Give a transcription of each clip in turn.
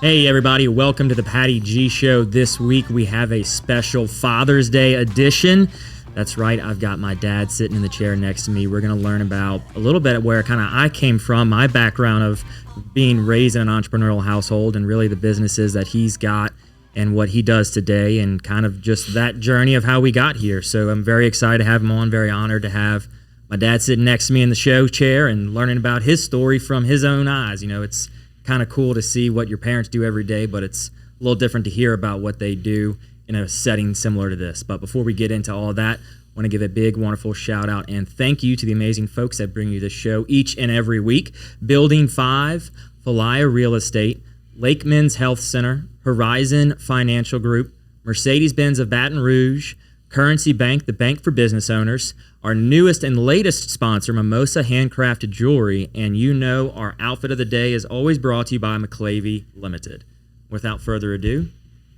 Hey everybody, welcome to the Patty G Show. This week we have a special Father's Day edition. That's right, I've got my dad sitting in the chair next to me. We're going to learn about a little bit of where kind of I came from, my background of being raised in an entrepreneurial household and really the businesses that he's got and what he does today and kind of just that journey of how we got here. So I'm very excited to have him on, very honored to have my dad sitting next to me in the show chair and learning about his story from his own eyes. You know, it's kind of cool to see what your parents do every day, but it's a little different to hear about what they do in a setting similar to this. But before we get into all of that, I want to give a big, wonderful shout out and thank you to the amazing folks that bring you this show each and every week. Building 5, Falaya Real Estate, Lake Men's Health Center, Horizon Financial Group, Mercedes-Benz of Baton Rouge, Currency Bank, the bank for business owners, our newest and latest sponsor, Mimosa Handcrafted Jewelry, and you know our outfit of the day is always brought to you by McClavey Limited. Without further ado,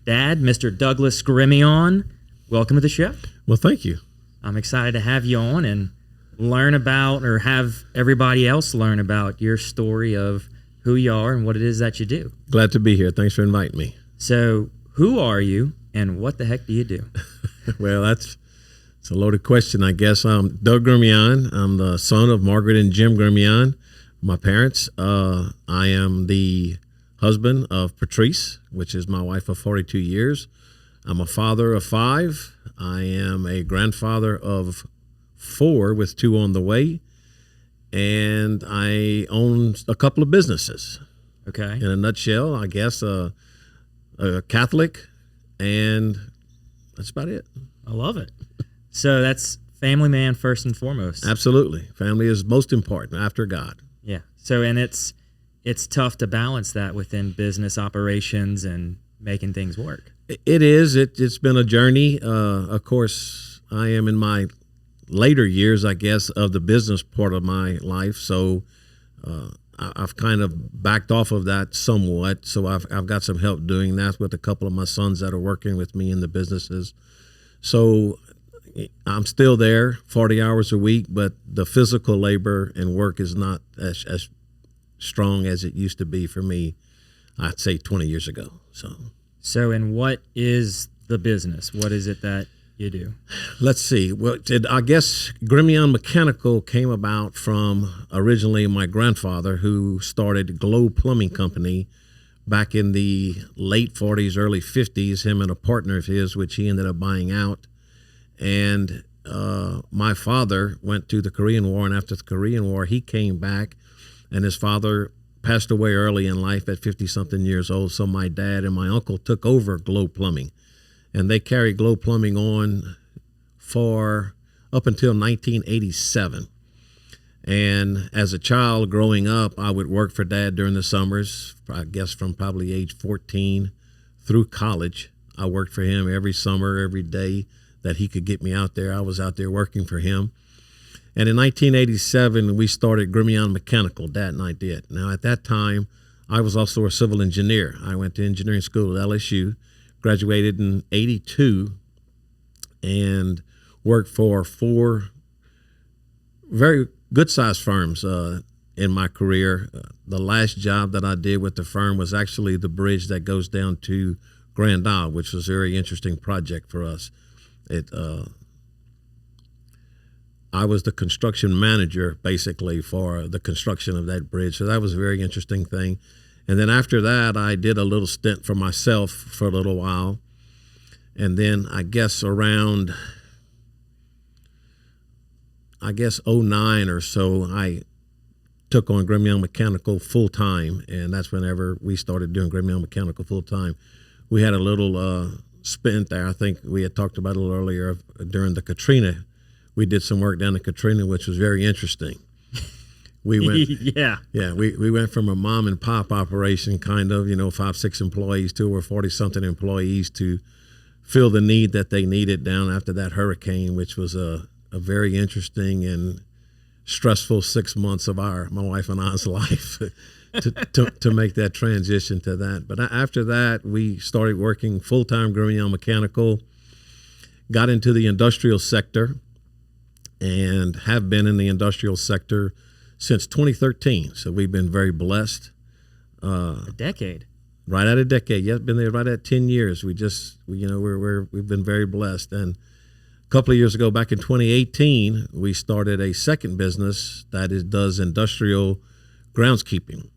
Dad, Mr. Douglas Gremillion, welcome to the show. Well, thank you. I'm excited to have you on and learn about, or have everybody else learn about your story of who you are and what it is that you do. Glad to be here. Thanks for inviting me. So, who are you and what the heck do you do? Well, it's a loaded question, I guess. I'm Doug Gremillion. I'm the son of Margaret and Jim Gremillion, my parents. I am the husband of Patrice, which is my wife of 42 years. I'm a father of 5. I am a grandfather of 4 with 2 on the way. And I own a couple of businesses. Okay. In a nutshell, I guess a Catholic, and that's about it. I love it. So that's family man first and foremost. Absolutely. Family is most important after God. Yeah. So, and it's tough to balance that within business operations and making things work. It is. It's been a journey. Of course, I am in my later years, I guess, of the business part of my life. So I've kind of backed off of that somewhat. So I've got some help doing that with a couple of my sons that are working with me in the businesses. So I'm still there 40 hours a week, but the physical labor and work is not as strong as it used to be for me, I'd say 20 years ago. So, and what is the business? What is it that you do? Let's see. Well, I guess Gremillion Mechanical came about from originally my grandfather, who started Glow Plumbing Company back in the late 40s, early 50s, him and a partner of his, which he ended up buying out. And my father went to the Korean War, and after the Korean War, he came back, and his father passed away early in life at 50-something years old. So my dad and my uncle took over Glow Plumbing, and they carried Glow Plumbing on for up until 1987. And as a child growing up, I would work for Dad during the summers, I guess from probably age 14 through college. I worked for him every summer, every day that he could get me out there. I was out there working for him. And in 1987, we started Gremillion Mechanical, Dad and I did. Now, at that time, I was also a civil engineer. I went to engineering school at LSU, graduated in 82, and worked for 4 very good-sized firms in my career. The last job that I did with the firm was actually the bridge that goes down to Grand Isle, which was a very interesting project for us. I was the construction manager, basically, for the construction of that bridge. So that was a very interesting thing. And then after that, I did a little stint for myself for a little while. And then I guess around, '09 or so, I took on Gremillion Mechanical full time. And that's whenever we started doing Gremillion Mechanical full time. We had a little stint there. I think we had talked about it a little earlier during the Katrina. We did some work down in Katrina, which was very interesting. We went, we went from a mom and pop operation, kind of, 5-6 employees to over 40-something employees to fill the need that they needed down after that hurricane, which was a very interesting and stressful 6 months of my wife and I's life to make that transition to that. But after that, we started working full-time Gremillion Mechanical, got into the industrial sector, and have been in the industrial sector since 2013. So we've been very blessed. A decade. Right at a decade. Yeah, been there right at 10 years. We've been very blessed. And a couple of years ago, back in 2018, we started a second business that does industrial groundskeeping,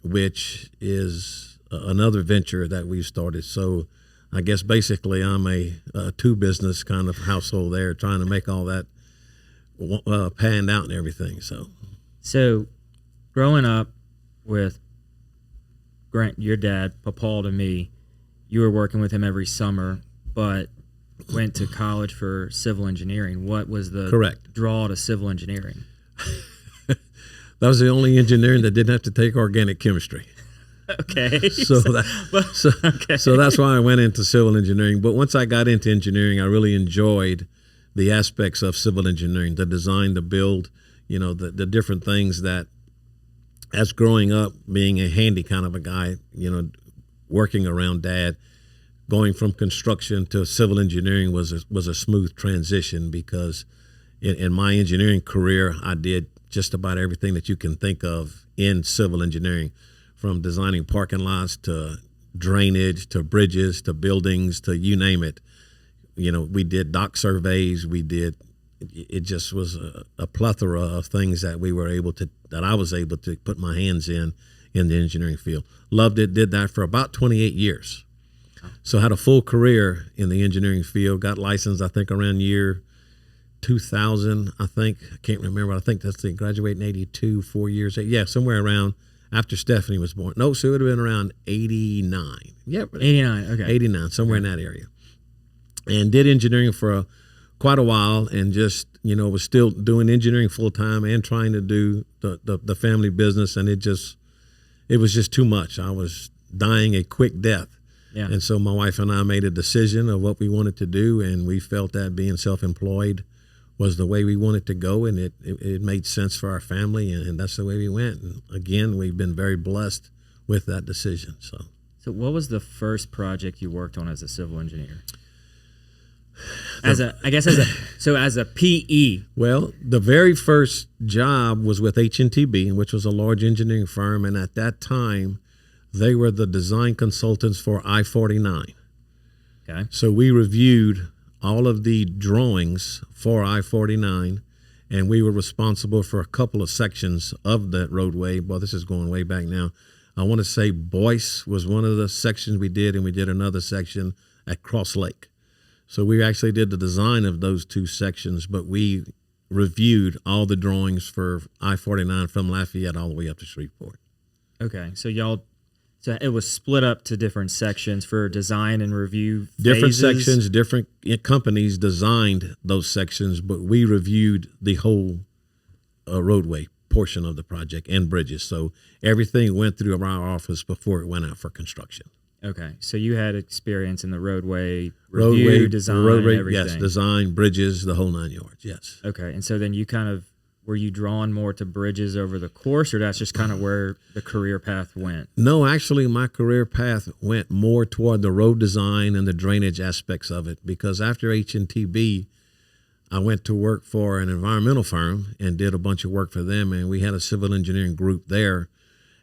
which is another venture that we've started. So I guess basically I'm a two business kind of household there, trying to make all that panned out and everything. So growing up with Grant, your dad, Papa to me, you were working with him every summer, but went to college for civil engineering. What was the Correct. Draw to civil engineering? That was the only engineering that didn't have to take organic chemistry. Okay. So that's why I went into civil engineering. But once I got into engineering, I really enjoyed the aspects of civil engineering, the design, the build, the different things that, as growing up, being a handy kind of a guy, working around Dad, going from construction to civil engineering was a smooth transition, because in my engineering career, I did just about everything that you can think of in civil engineering, from designing parking lots to drainage to bridges to buildings to you name it. We did dock surveys. It just was a plethora of things that I was able to put my hands in the engineering field. Loved it, did that for about 28 years. So had a full career in the engineering field, got licensed, I think, around year 2000, I think. I can't remember. I think that's the graduate in 82, 4 years. Yeah, somewhere around after Stephanie was born. No, so it would have been around 89. Yeah. 89, okay. 89, somewhere in that area. And did engineering for quite a while, and just, was still doing engineering full time and trying to do the family business. And it was just too much. I was dying a quick death. Yeah. And so my wife and I made a decision of what we wanted to do, and we felt that being self-employed was the way we wanted to go, and it made sense for our family, and that's the way we went. And again, we've been very blessed with that decision. So what was the first project you worked on as a civil engineer? As a PE. Well, the very first job was with H&TB, which was a large engineering firm, and at that time, they were the design consultants for I-49. Okay. So we reviewed all of the drawings for I-49, and we were responsible for a couple of sections of that roadway. Well, this is going way back now. I want to say Boyce was one of the sections we did, and we did another section at Cross Lake. So we actually did the design of those two sections, but we reviewed all the drawings for I-49 from Lafayette all the way up to Shreveport. Okay, so it was split up to different sections for design and review phases? Different sections, different companies designed those sections, but we reviewed the whole roadway portion of the project and bridges. So everything went through our office before it went out for construction. Okay, so you had experience in the roadway review, design, and everything. Yes, design, bridges, the whole 9 yards, yes. Okay, and so then were you drawn more to bridges over the course, or that's just kind of where the career path went? No, actually, my career path went more toward the road design and the drainage aspects of it, because after H&TB, I went to work for an environmental firm and did a bunch of work for them, and we had a civil engineering group there,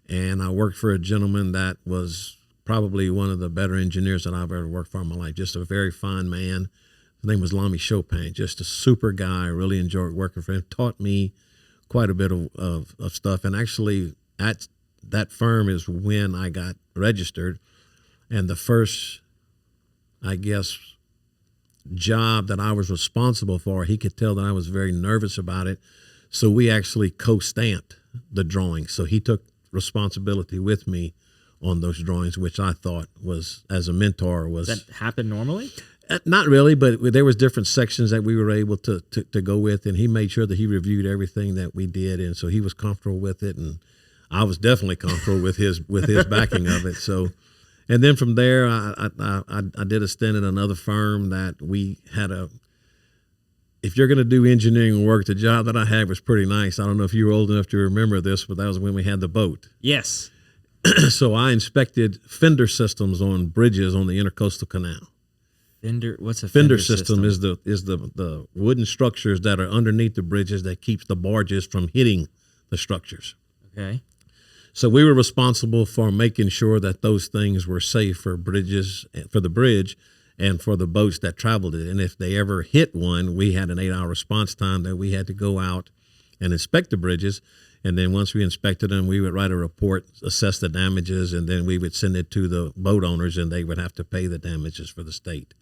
and I worked for a gentleman that was probably one of the better engineers that I've ever worked for in my life, just a very fine man. His name was Lamy Chopin, just a super guy. I really enjoyed working for him. Taught me quite a bit of stuff. And actually, at that firm is when I got registered. And the first, I guess, job that I was responsible for, he could tell that I was very nervous about it. So we actually co-stamped the drawings. So he took responsibility with me on those drawings, which I thought was, as a mentor, was... Does that happen normally? Not really, but there was different sections that we were able to go with, and he made sure that he reviewed everything that we did, and so he was comfortable with it, and I was definitely comfortable with his backing of it. So, and then from there, I did a stint at another firm that we had if you're going to do engineering work, the job that I had was pretty nice. I don't know if you were old enough to remember this, but that was when we had the boat. Yes. So I inspected fender systems on bridges on the Intercoastal Canal. What's a fender system? Is the wooden structures that are underneath the bridges that keeps the barges from hitting the structures. Okay. So we were responsible for making sure that those things were safe for bridges, for the bridge, and for the boats that traveled it. And if they ever hit one, we had an 8-hour response time that we had to go out and inspect the bridges. And then once we inspected them, we would write a report, assess the damages, and then we would send it to the boat owners, and they would have to pay the damages for the state.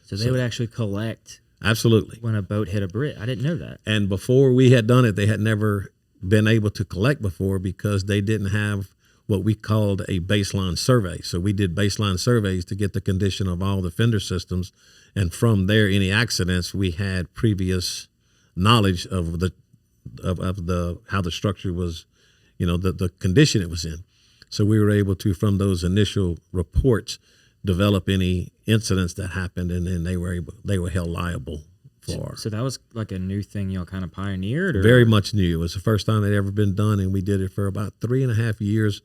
So they would actually collect Absolutely. when a boat hit a bridge. I didn't know that. And before we had done it, they had never been able to collect before because they didn't have what we called a baseline survey. So we did baseline surveys to get the condition of all the fender systems. And from there, any accidents, we had previous knowledge of the how the structure was, the condition it was in. So we were able to, from those initial reports, develop any incidents that happened, and then they were held liable for. So that was like a new thing y'all kind of pioneered? Or? Very much new. It was the first time it had ever been done, and we did it for about 3.5 years.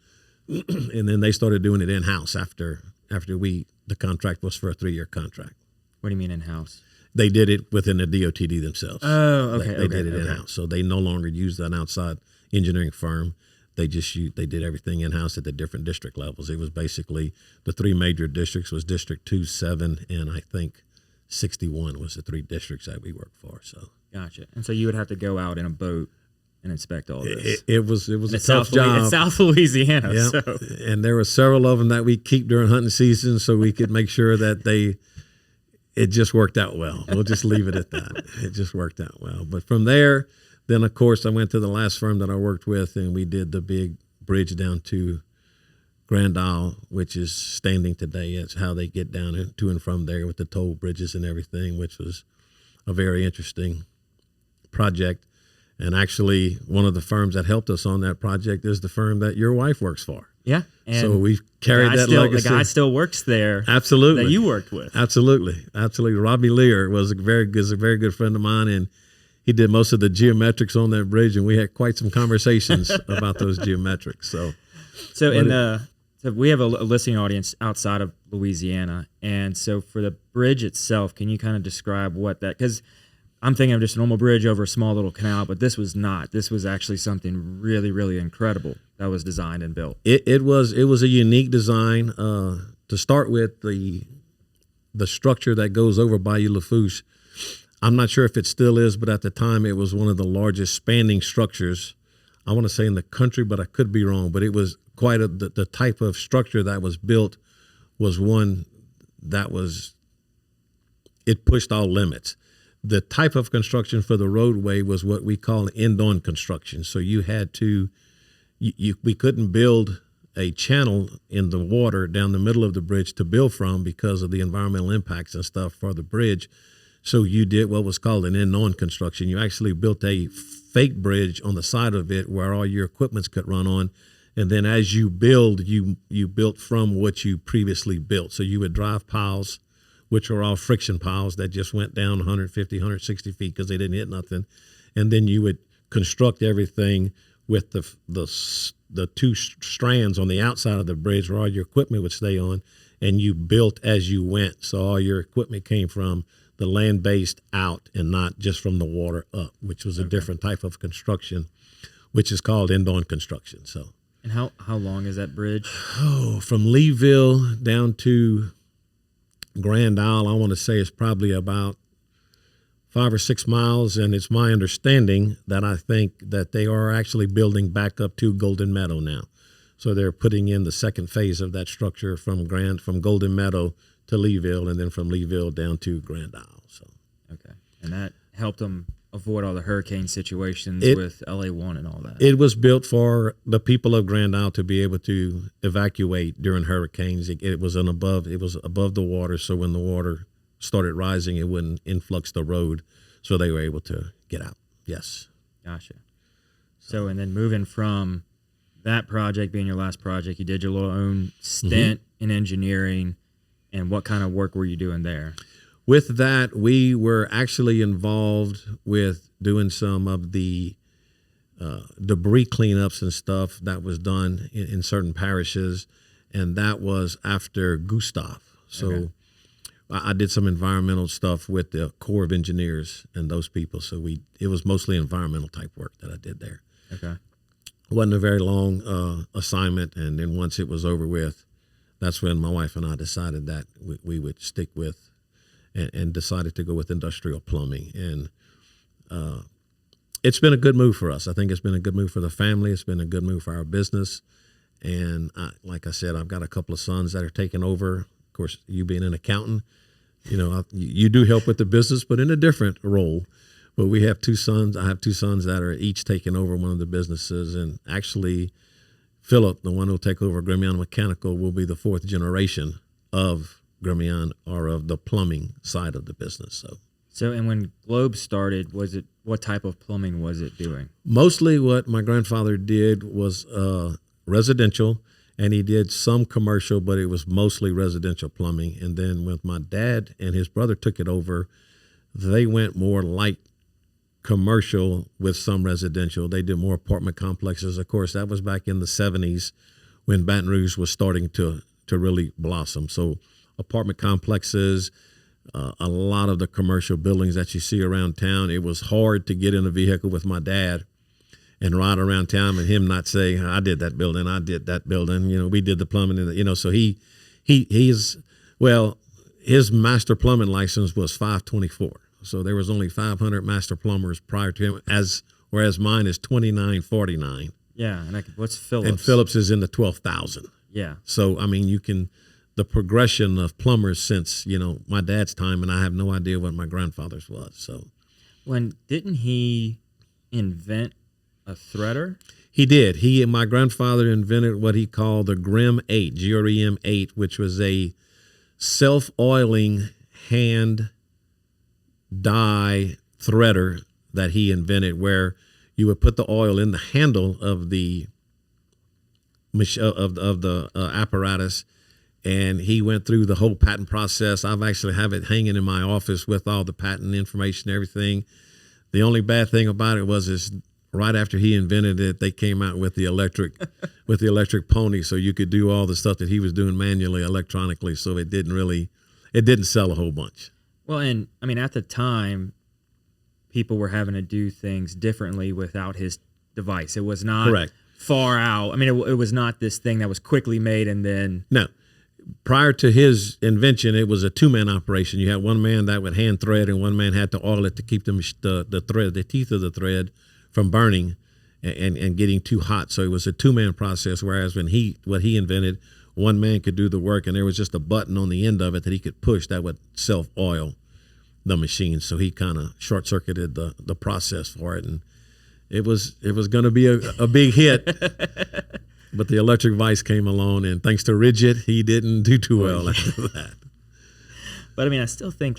And then they started doing it in-house after the contract was for a 3-year contract. What do you mean in-house? They did it within the DOTD themselves. Oh, okay. They did it in-house. So they no longer used an outside engineering firm. They did everything in-house at the different district levels. It was basically the 3 major districts was District 2, 7, and I think 61 was the 3 districts that we worked for. So gotcha. And so you would have to go out in a boat and inspect all this. It was a tough job. It's South Louisiana. Yeah. So. And there were several of them that we keep during hunting season so we could make sure that it just worked out well. We'll just leave it at that. It just worked out well. But from there, then of course I went to the last firm that I worked with, and we did the big bridge down to Grand Isle, which is standing today. It's how they get down to and from there with the toll bridges and everything, which was a very interesting project. And actually, one of the firms that helped us on that project is the firm that your wife works for. Yeah. And so we carried that legacy. The guy still works there. Absolutely. That you worked with. Absolutely. Robbie Lear was a very good friend of mine, and he did most of the geometrics on that bridge, and we had quite some conversations about those geometrics. So we have a listening audience outside of Louisiana, and so for the bridge itself, can you kind of describe what that? Because I'm thinking of just a normal bridge over a small little canal, but this was not. This was actually something really, really incredible that was designed and built. It was a unique design. To start with, the structure that goes over Bayou Lafourche, I'm not sure if it still is, but at the time it was one of the largest spanning structures, I want to say in the country, but I could be wrong. But it was quite the type of structure that was built was one that it pushed all limits. The type of construction for the roadway was what we call end-on construction. So you had to, we couldn't build a channel in the water down the middle of the bridge to build from because of the environmental impacts and stuff for the bridge. So you did what was called an end-on construction. You actually built a fake bridge on the side of it where all your equipments could run on. And then as you build, you built from what you previously built. So you would drive piles, which are all friction piles that just went down 150, 160 feet because they didn't hit nothing. And then you would construct everything with the 2 strands on the outside of the bridge where all your equipment would stay on, and you built as you went. So all your equipment came from the land-based out and not just from the water up, which was a different type of construction, which is called end-on construction. So. And how long is that bridge? Oh, from Leeville down to Grand Isle, I want to say it's probably about 5 or 6 miles, and it's my understanding that I think that they are actually building back up to Golden Meadow now. So they're putting in the second phase of that structure from Golden Meadow to Leeville, and then from Leeville down to Grand Isle. So okay, and that helped them avoid all the hurricane situations with LA1 and all that. It was built for the people of Grand Isle to be able to evacuate during hurricanes. It was above the water, so when the water started rising, it wouldn't influx the road, so they were able to get out. Yes. Gotcha. So, and then moving from that project being your last project, you did your little own stint in engineering, and what kind of work were you doing there? With that, we were actually involved with doing some of the debris cleanups and stuff that was done in certain parishes, and that was after Gustav. So I did some environmental stuff with the Corps of Engineers and those people. So it was mostly environmental type work that I did there. Okay. wasn't a very long assignment. And then once it was over with, that's when my wife and I decided that we would stick with and decided to go with industrial plumbing. And it's been a good move for us. I think it's been a good move for the family. It's been a good move for our business. And like I said, I've got a couple of sons that are taking over. Of course, you being an accountant, you do help with the business, but in a different role. But we have two sons. I have two sons that are each taking over one of the businesses. And actually, Philip, the one who'll take over Gremillion Mechanical, will be the fourth generation of Gremillion, or of the plumbing side of the business. So, and when Globe started, what type of plumbing was it doing? Mostly what my grandfather did was residential, and he did some commercial, but it was mostly residential plumbing. And then when my dad and his brother took it over, they went more light commercial with some residential. They did more apartment complexes. Of course, that was back in the 70s when Baton Rouge was starting to really blossom. So apartment complexes, a lot of the commercial buildings that you see around town. It was hard to get in a vehicle with my dad and ride around town and him not say, I did that building, I did that building. We did the plumbing, so his master plumbing license was 524. So there was only 500 master plumbers prior to him, whereas mine is 2949. Yeah, and what's Phillips? And Phillips is in the 12,000. Yeah. So the progression of plumbers since my dad's time, and I have no idea what my grandfather's was. So, didn't he invent a threader? He did. My grandfather invented what he called the Grem-8, Grem-8, which was a self-oiling hand dye threader that he invented, where you would put the oil in the handle of the apparatus. And he went through the whole patent process. I've actually have it hanging in my office with all the patent information and everything. The only bad thing about it is right after he invented it, they came out with the electric pony, so you could do all the stuff that he was doing manually, electronically. So it didn't sell a whole bunch. Well, and at the time, people were having to do things differently without his device. It was not correct. Far out. It was not this thing that was quickly made and then no. Prior to his invention, it was a two-man operation. You had one man that would hand thread, and one man had to oil it to keep the thread, the teeth of the thread, from burning and getting too hot. So it was a two-man process. Whereas what he invented, one man could do the work, and there was just a button on the end of it that he could push that would self-oil the machine. So he kind of short-circuited the process for it, and it was going to be a big hit. But the electric vise came along, and thanks to Rigid, he didn't do too well after that. But I still think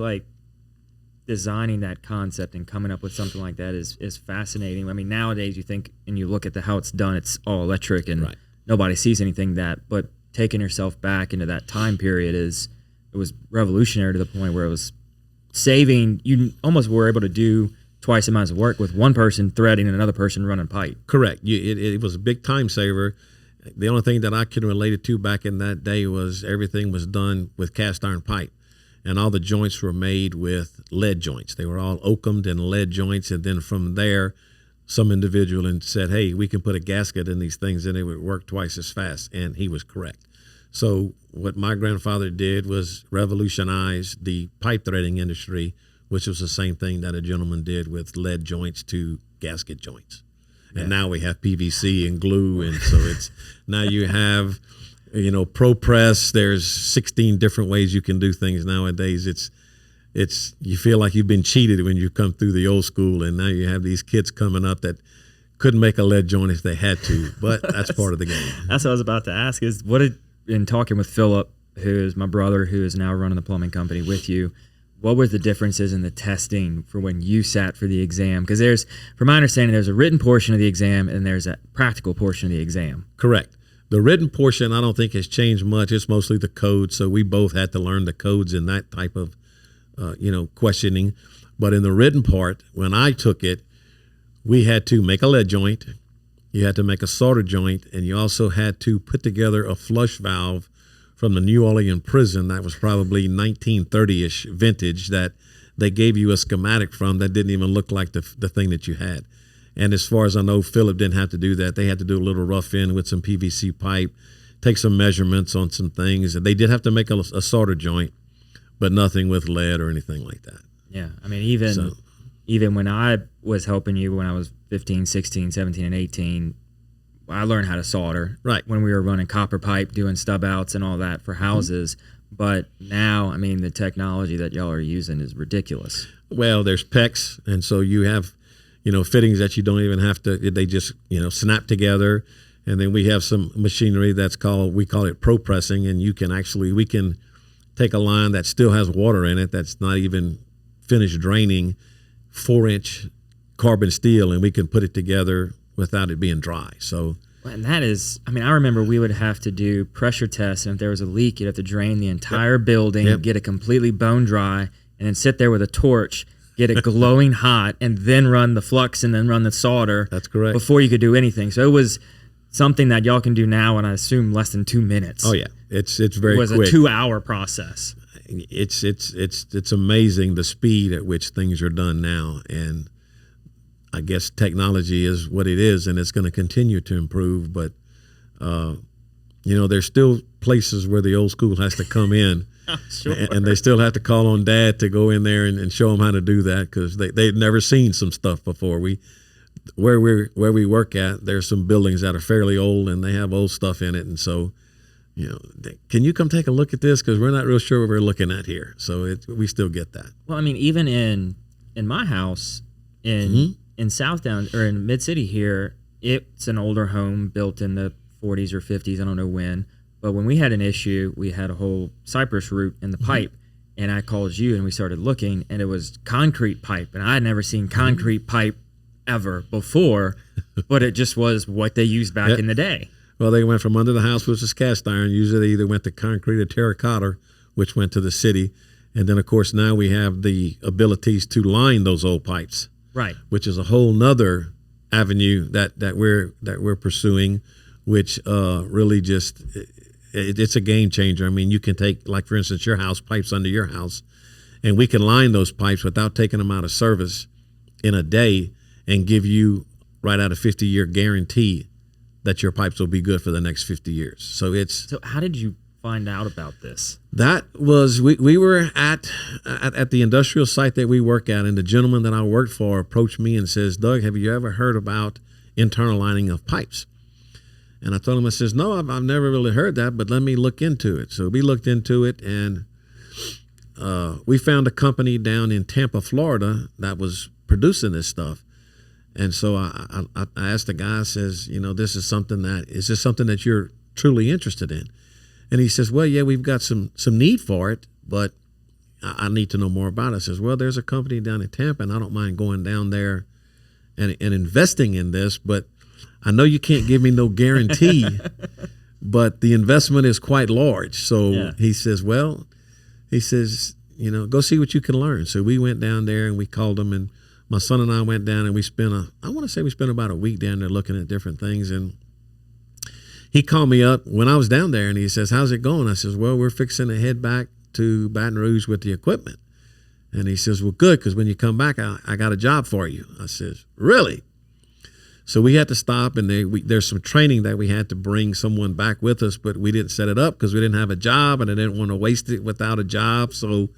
designing that concept and coming up with something like that is fascinating. Nowadays you think and you look at how it's done, it's all electric and right. Nobody sees anything but taking yourself back into that time period it was revolutionary to the point where it was saving. You almost were able to do twice the amount of work with one person threading and another person running pipe. Correct. It was a big time saver. The only thing that I could relate it to back in that day was everything was done with cast iron pipe, and all the joints were made with lead joints. They were all oakumed and lead joints, and then from there, some individual said, hey, we can put a gasket in these things and it would work twice as fast, and he was correct. So what my grandfather did was revolutionize the pipe threading industry, which was the same thing that a gentleman did with lead joints to gasket joints. And now we have PVC and glue, and so now you have, Pro Press. There's 16 different ways you can do things nowadays. It's you feel like you've been cheated when you come through the old school, and now you have these kids coming up that couldn't make a lead joint if they had to, but that's part of the game. That's what I was about to ask. In talking with Philip, who is my brother, who is now running the plumbing company with you, what were the differences in the testing for when you sat for the exam? Because from my understanding, there's a written portion of the exam and there's a practical portion of the exam. Correct. The written portion, I don't think has changed much. It's mostly the code. So we both had to learn the codes in that type of, questioning. But in the written part, when I took it, we had to make a lead joint. You had to make a solder joint, and you also had to put together a flush valve from the New Orleans prison that was probably 1930-ish vintage that they gave you a schematic from that didn't even look like the thing that you had. And as far as I know, Philip didn't have to do that. They had to do a little rough in with some PVC pipe, take some measurements on some things. They did have to make a solder joint, but nothing with lead or anything like that. Yeah. I mean, even when I was helping you when I was 15, 16, 17, and 18, I learned how to solder. Right. When we were running copper pipe, doing stub outs and all that for houses. But now, I mean, the technology that y'all are using is ridiculous. Well, there's PEX, and so you have, fittings that you don't even have to, they just, snap together. And then we have some machinery we call it pro pressing, and we can take a line that still has water in it that's not even finished draining, 4-inch carbon steel, and we can put it together without it being dry. So, and that is, I mean, I remember we would have to do pressure tests, and if there was a leak, you'd have to drain the entire building, get it completely bone dry, and then sit there with a torch, get it glowing hot, and then run the flux and then run the solder. That's correct. Before you could do anything. So it was something that y'all can do now, and I assume less than 2 minutes. Oh yeah, it's very quick. It was a 2-hour process. It's amazing the speed at which things are done now, and I guess technology is what it is, and it's going to continue to improve. But there's still places where the old school has to come in, sure. and they still have to call on Dad to go in there and show them how to do that, because they've never seen some stuff before. Where we work at, there's some buildings that are fairly old, and they have old stuff in it, and so. Can you come take a look at this? Because we're not real sure what we're looking at here. So we still get that. Well, I mean, even in my house in Southdown or in Mid City here, it's an older home built in the 40s or 50s. I don't know when, but when we had an issue, we had a whole cypress root in the pipe, and I called you and we started looking, and it was concrete pipe, and I had never seen concrete pipe ever before, but it just was what they used back in the day. Well, they went from under the house, which was cast iron. Usually they either went to concrete or terracotta, which went to the city. And then, of course, now we have the abilities to line those old pipes, right? Which is a whole nother avenue that we're pursuing, which really just it's a game changer. I mean, you can take, like, for instance, your house, pipes under your house, and we can line those pipes without taking them out of service in a day and give you right out a 50-year guarantee that your pipes will be good for the next 50 years. So how did you find out about this? That was, we were at the industrial site that we work at, and the gentleman that I worked for approached me and says, Doug, have you ever heard about internal lining of pipes? And I told him, I says, no, I've never really heard that, but let me look into it. So we looked into it, and we found a company down in Tampa, Florida that was producing this stuff. And so I asked the guy, I says, is this something that you're truly interested in? And he says, well, yeah, we've got some need for it, but I need to know more about it. I says, well, there's a company down in Tampa, and I don't mind going down there and investing in this, but I know you can't give me no guarantee, but the investment is quite large. So he says, go see what you can learn. So we went down there and we called them, and my son and I went down, and we spent about a week down there looking at different things. And he called me up when I was down there, and he says, how's it going? I says, well, we're fixing to head back to Baton Rouge with the equipment. And he says, well, good, because when you come back, I got a job for you. I says, really? So we had to stop, and there's some training that we had to bring someone back with us, but we didn't set it up because we didn't have a job, and I didn't want to waste it without a job. So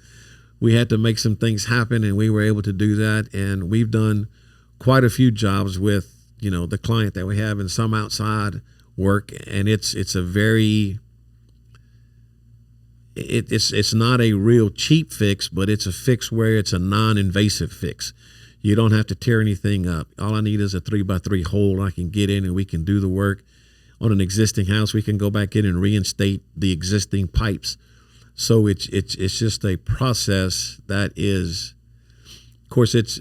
we had to make some things happen, and we were able to do that. And we've done quite a few jobs with, the client that we have, and some outside work. And it's not a real cheap fix, but it's a fix where it's a non-invasive fix. You don't have to tear anything up. All I need is a 3x3 hole I can get in, and we can do the work. On an existing house, we can go back in and reinstate the existing pipes. So it's just a process that is, of course, it's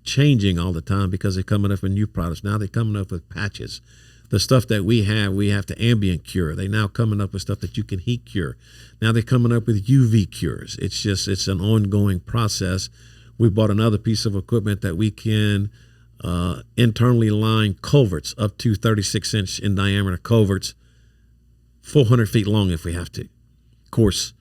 changing all the time because they're coming up with new products. Now they're coming up with patches. The stuff that we have to ambient cure. They're now coming up with stuff that you can heat cure. Now they're coming up with UV cures. It's an ongoing process. We bought another piece of equipment that we can internally line culverts up to 36-inch in diameter culverts, 400 feet long if we have to. Of course,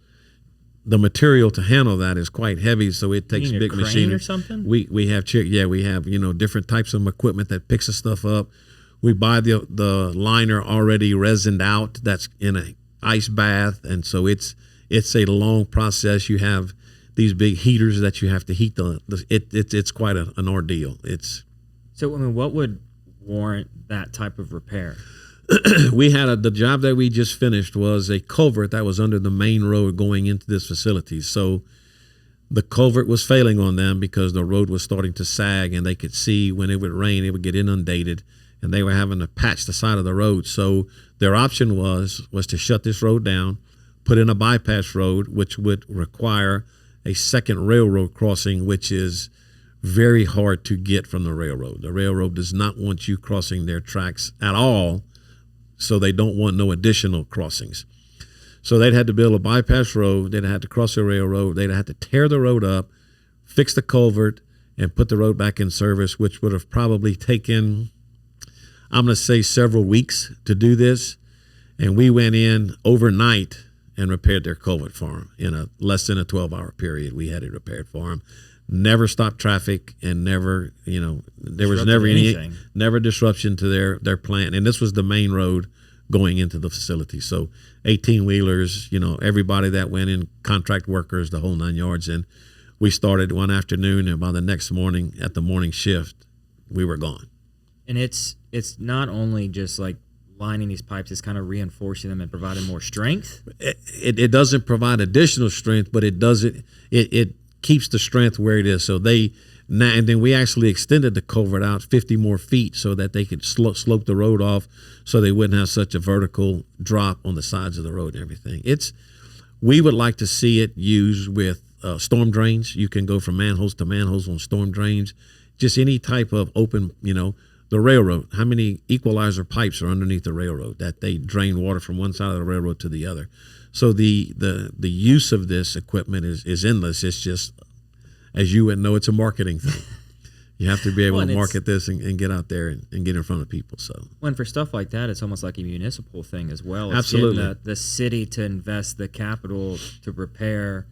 the material to handle that is quite heavy, so it takes You need a big crane machinery. or something? We have we have different types of equipment that picks the stuff up. We buy the liner already resined out that's in a ice bath, and so it's a long process. You have these big heaters that you have to heat it's quite an ordeal. So I mean, what would warrant that type of repair? We had the job that we just finished was a culvert that was under the main road going into this facility. So the culvert was failing on them because the road was starting to sag, and they could see when it would rain, it would get inundated, and they were having to patch the side of the road. So their option was to shut this road down, put in a bypass road, which would require a second railroad crossing, which is very hard to get from the railroad. The railroad does not want you crossing their tracks at all, so they don't want no additional crossings. So they'd had to build a bypass road. They'd had to cross the railroad. They'd had to tear the road up, fix the culvert, and put the road back in service, which would have probably taken, I'm going to say, several weeks to do this. And we went in overnight and repaired their culvert for them in a less than a 12-hour period. We had it repaired for them. Never stopped traffic, and never, there was never never disruption to their plant. And this was the main road going into the facility. So 18-wheelers, everybody that went in, contract workers, the whole 9 yards. And we started one afternoon, and by the next morning at the morning shift, we were gone. And it's not only just like lining these pipes, it's kind of reinforcing them and providing more strength. It doesn't provide additional strength, but it keeps the strength where it is. So and then we actually extended the culvert out 50 more feet so that they could slope the road off, so they wouldn't have such a vertical drop on the sides of the road and everything. We would like to see it used with storm drains. You can go from manholes to manholes on storm drains. Just any type of open, the railroad. How many equalizer pipes are underneath the railroad that they drain water from one side of the railroad to the other? So the use of this equipment is endless. It's just, as you would know, it's a marketing thing. You have to be able to market this and get out there and get in front of people. So when for stuff like that, it's almost like a municipal thing as well. It's absolutely, the city to invest the capital to repair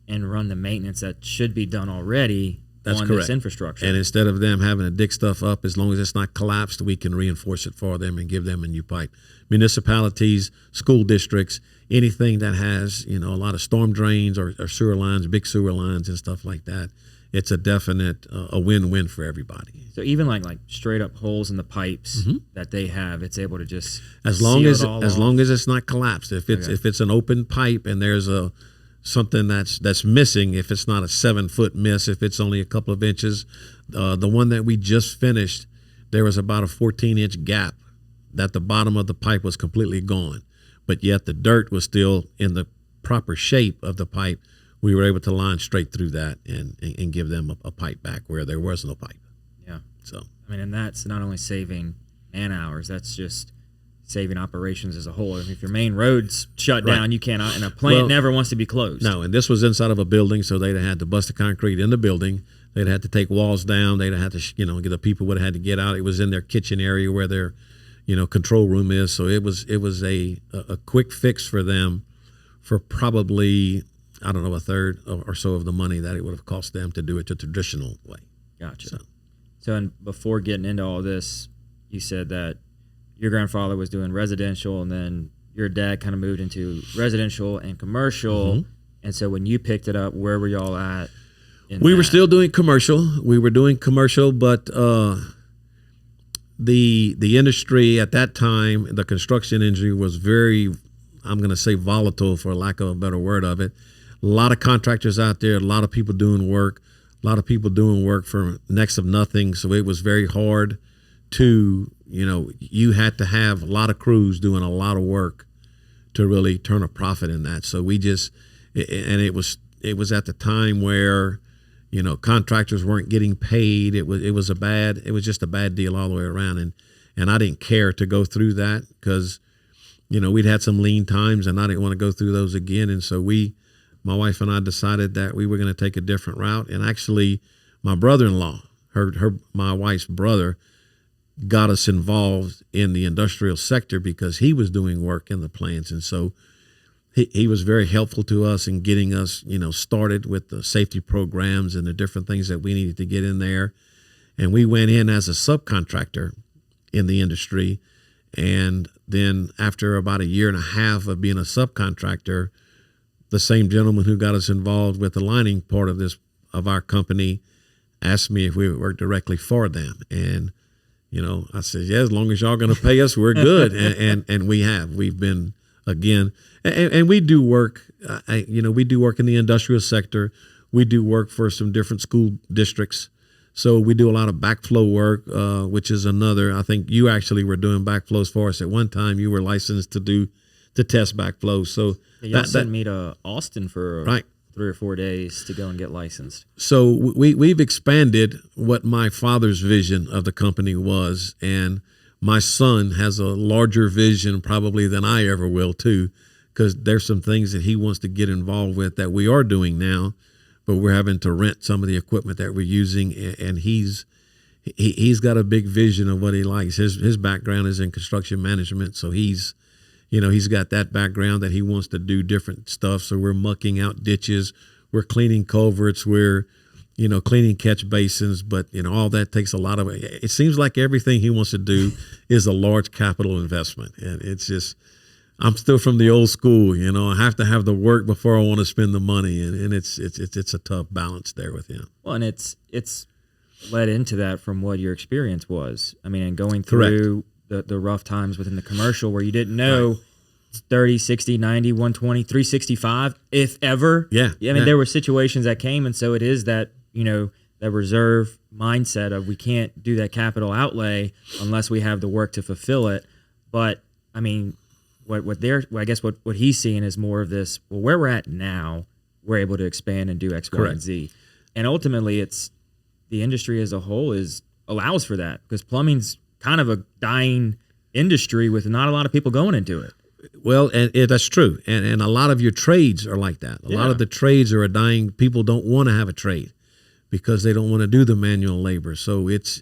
and run the maintenance that should be done already. That's on correct. This infrastructure. And instead of them having to dig stuff up, as long as it's not collapsed, we can reinforce it for them and give them a new pipe. Municipalities, school districts, anything that has a lot of storm drains or sewer lines, big sewer lines and stuff like that, it's a definite a win-win for everybody. So even like straight up holes in the pipes that they have, it's able to just as long as it's not collapsed. If it's an open pipe and there's something that's missing, if it's not a 7-foot miss, if it's only a couple of inches, the one that we just finished, there was about a 14-inch gap that the bottom of the pipe was completely gone, but yet the dirt was still in the proper shape of the pipe. We were able to line straight through that and give them a pipe back where there was no pipe. Yeah. So I mean, and that's not only saving man hours, that's just saving operations as a whole. If your main road's shut down, you cannot, and a plant never wants to be closed. No, and this was inside of a building, so they'd have had to bust the concrete in the building. They'd have to take walls down. They'd have to, the people would have had to get out. It was in their kitchen area where their, control room is. So it was a quick fix for them for probably, I don't know, a third or so of the money that it would have cost them to do it the traditional way. Gotcha. So and before getting into all this, you said that your grandfather was doing residential, and then your dad kind of moved into residential and commercial. And so when you picked it up, where were y'all at? We were still doing commercial. We were doing commercial, but the industry at that time, the construction industry, was very, I'm going to say, volatile, for lack of a better word of it. A lot of contractors out there, a lot of people doing work for next of nothing. So it was very hard to, you had to have a lot of crews doing a lot of work to really turn a profit in that. So it was at the time where, contractors weren't getting paid. It was just a bad deal all the way around. And I didn't care to go through that because, we'd had some lean times and I didn't want to go through those again. And so my wife and I decided that we were going to take a different route. And actually my brother-in-law, my wife's brother, got us involved in the industrial sector because he was doing work in the plants. And so he was very helpful to us in getting us, started with the safety programs and the different things that we needed to get in there. And we went in as a subcontractor in the industry. And then after about a year and a half of being a subcontractor, the same gentleman who got us involved with the lining part of our company asked me if we would work directly for them. And, I said, yeah, as long as y'all going to pay us, we're good. and we have. We've been, again, and we do work, we do work in the industrial sector. We do work for some different school districts. So we do a lot of backflow work, which is another. I think you actually were doing backflows for us at one time. You were licensed to test backflows. So y'all sent me to Austin for right. 3 or 4 days to go and get licensed. So we've expanded what my father's vision of the company was, and my son has a larger vision probably than I ever will too, because there's some things that he wants to get involved with that we are doing now. But we're having to rent some of the equipment that we're using, and he's got a big vision of what he likes. His background is in construction management, so he's got that background that he wants to do different stuff. So we're mucking out ditches, we're cleaning culverts, we're cleaning catch basins, but all that takes a lot of. It seems like everything he wants to do is a large capital investment, and it's just. I'm still from the old school, I have to have the work before I want to spend the money, and it's a tough balance there with him. Well, and it's led into that from what your experience was. I mean, and going through the rough times within the commercial where you didn't know 30, 60, 90, 120, 365, if ever. Yeah. I mean, there were situations that came, and so it is that, that reserve mindset of we can't do that capital outlay unless we have the work to fulfill it. But, I mean, I guess what he's seeing is more of this, well, where we're at now, we're able to expand and do X, Y, and Z. And ultimately, it's the industry as a whole allows for that, because plumbing's kind of a dying industry with not a lot of people going into it. Well, and that's true. And a lot of your trades are like that. A lot of the trades are dying. People don't want to have a trade because they don't want to do the manual labor. So it's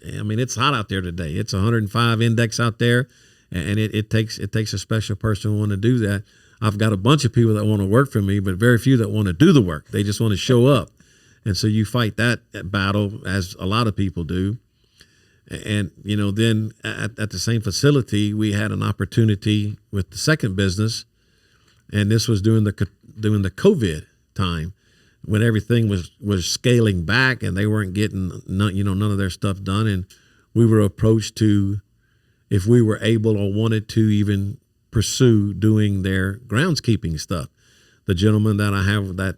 hot out there today. It's 105 index out there. And it takes a special person to want to do that. I've got a bunch of people that want to work for me, but very few that want to do the work. They just want to show up. And so you fight that battle, as a lot of people do. And, then at the same facility, we had an opportunity with the second business. And this was during the COVID time when everything was scaling back and they weren't getting none of their stuff done. And we were approached to, if we were able or wanted to even pursue doing their groundskeeping stuff. The gentleman that I have that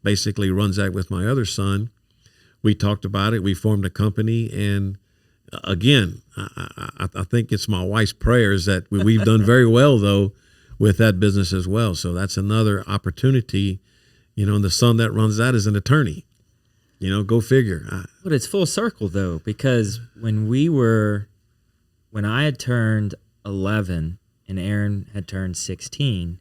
basically runs that with my other son, we talked about it. We formed a company. And again, I think it's my wife's prayers that we've done very well, though, with that business as well. So that's another opportunity. And the son that runs that is an attorney. Go figure. But it's full circle, though, because when I had turned 11 and Aaron had turned 16,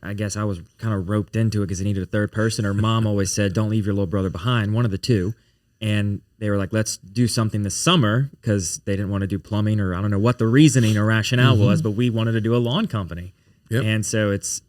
I guess I was kind of roped into it because I needed a third person. Or Mom always said, don't leave your little brother behind, one of the two. And they were like, let's do something this summer, because they didn't want to do plumbing, or I don't know what the reasoning or rationale was, but we wanted to do a lawn company. Yep. And so it's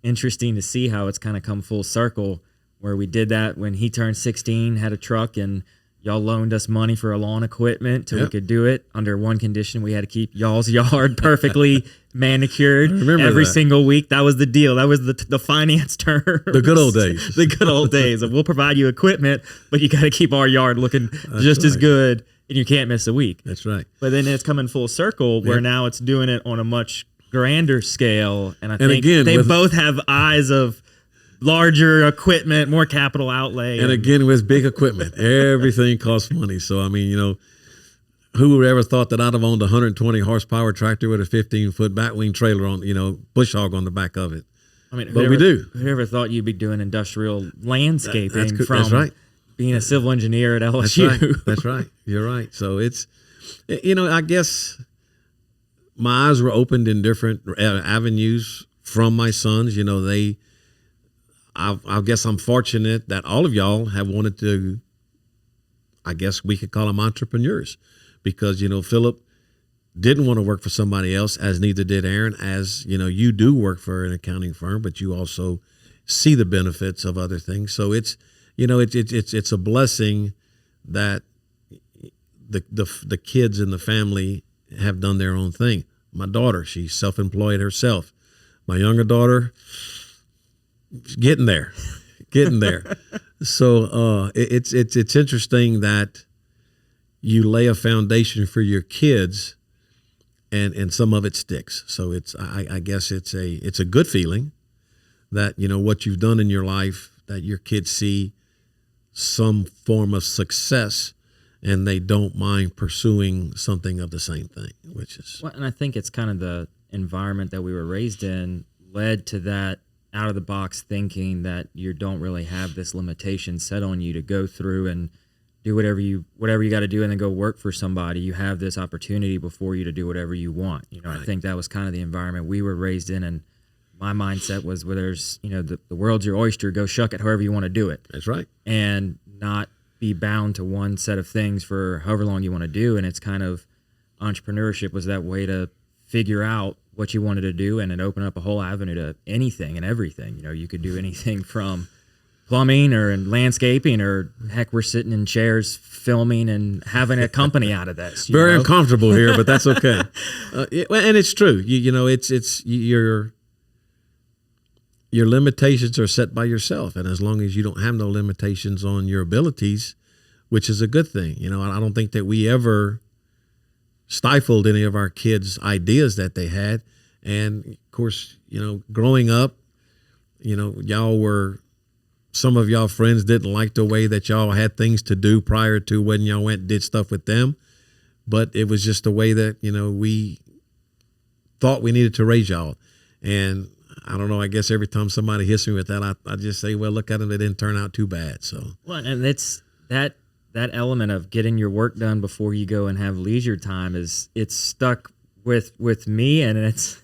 interesting to see how it's kind of come full circle, where we did that when he turned 16, had a truck, and y'all loaned us money for a lawn equipment till we could do it under one condition. We had to keep y'all's yard perfectly manicured every single week. That was the deal. That was the finance term. The good old days. The good old days. We'll provide you equipment, but you got to keep our yard looking just as good, and you can't miss a week. That's right. But then it's coming full circle where now it's doing it on a much grander scale. And I think they both have eyes of larger equipment, more capital outlay. And again, with big equipment, everything costs money. So, who would ever thought that I'd have owned a 120 horsepower tractor with a 15-foot batwing trailer on, bush hog on the back of it? But we do. Whoever thought you'd be doing industrial landscaping from that's right. being a civil engineer at LSU? That's right. You're right. So it's, I guess my eyes were opened in different avenues from my sons. I guess I'm fortunate that all of y'all have wanted to, I guess we could call them entrepreneurs, because, Philip didn't want to work for somebody else, as neither did Aaron. As you know, you do work for an accounting firm, but you also see the benefits of other things. So it's it's a blessing that the kids in the family have done their own thing. My daughter, she's self-employed herself. My younger daughter, she's getting there. So it's interesting that you lay a foundation for your kids, and some of it sticks. So I guess it's a good feeling that what you've done in your life, that your kids see some form of success, and they don't mind pursuing something of the same thing, which is and I think it's kind of the environment that we were raised in led to that out of the box thinking that you don't really have this limitation set on you to go through and do whatever you got to do and then go work for somebody. You have this opportunity before you to do whatever you want. Right. I think that was kind of the environment we were raised in, and my mindset was, where there's, the world's your oyster, go shuck it however you want to do it. That's right. And not be bound to one set of things for however long you want to do. And it's kind of, entrepreneurship was that way to figure out what you wanted to do, and it opened up a whole avenue to anything and everything. You could do anything from plumbing or landscaping, or heck, we're sitting in chairs filming and having a company out of this. Very uncomfortable here, but that's okay. And it's true. It's your limitations are set by yourself, and as long as you don't have no limitations on your abilities, which is a good thing. I don't think that we ever stifled any of our kids' ideas that they had. And of course, growing up, some of y'all friends didn't like the way that y'all had things to do prior to when y'all went and did stuff with them. But it was just the way that, we thought we needed to raise y'all. And I don't know, I guess every time somebody hits me with that, I just say, well, look at them, it didn't turn out too bad. So, well, and it's that element of getting your work done before you go and have leisure time it's stuck with me, and it's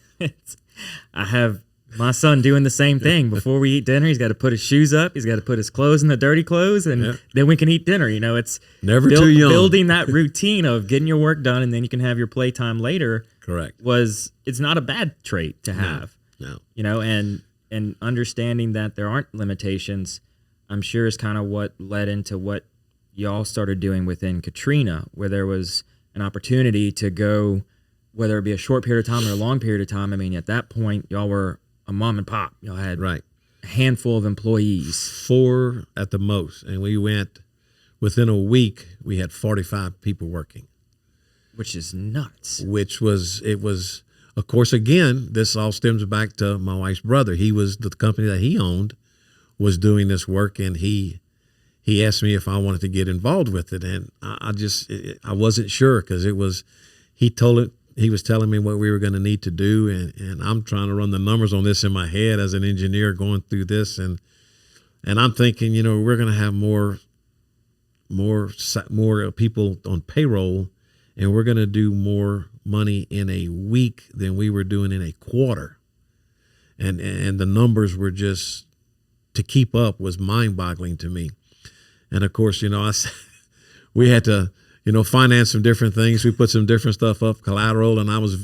I have my son doing the same thing. Before we eat dinner, he's got to put his shoes up, he's got to put his clothes in the dirty clothes, and then we can eat dinner. It's never too young. Building that routine of getting your work done, and then you can have your playtime later. Correct. It's not a bad trait to have. No. And understanding that there aren't limitations, I'm sure, is kind of what led into what y'all started doing within Katrina, where there was an opportunity to go, whether it be a short period of time or a long period of time. I mean, at that point, y'all were a mom and pop. Y'all had a handful of employees. 4 at the most. And we went, within a week, we had 45 people working. Which is nuts. It was, of course, again, this all stems back to my wife's brother. He was, the company that he owned was doing this work, and he asked me if I wanted to get involved with it. And I wasn't sure, because he was telling me what we were going to need to do. And I'm trying to run the numbers on this in my head as an engineer going through this. And I'm thinking, we're going to have more people on payroll, and we're going to do more money in a week than we were doing in a quarter. And the numbers were just, to keep up was mind-boggling to me. And of course, we had to, finance some different things. We put some different stuff up, collateral, and I was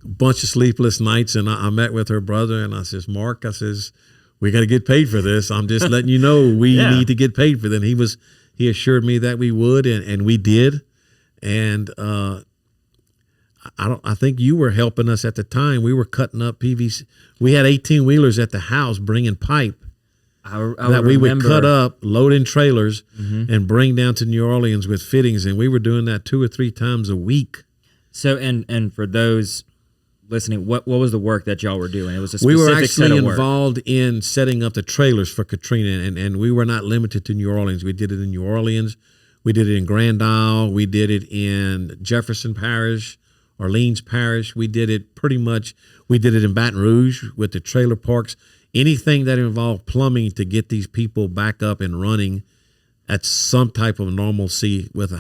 a bunch of sleepless nights. And I met with her brother, and I says, Mark, we got to get paid for this. I'm just letting you know we need to get paid for that. He assured me that we would, and we did. And I think you were helping us at the time. We were cutting up PVC. We had 18-wheelers at the house bringing pipe. That we would cut up, load in trailers, and bring down to New Orleans with fittings, and we were doing that 2 or 3 times a week. So, and for those listening, what was the work that y'all were doing? It was a specific we were actually set of work. Involved in setting up the trailers for Katrina, and we were not limited to New Orleans. We did it in New Orleans, we did it in Grand Isle, we did it in Jefferson Parish, Orleans Parish. We did it in Baton Rouge with the trailer parks. Anything that involved plumbing to get these people back up and running at some type of normalcy with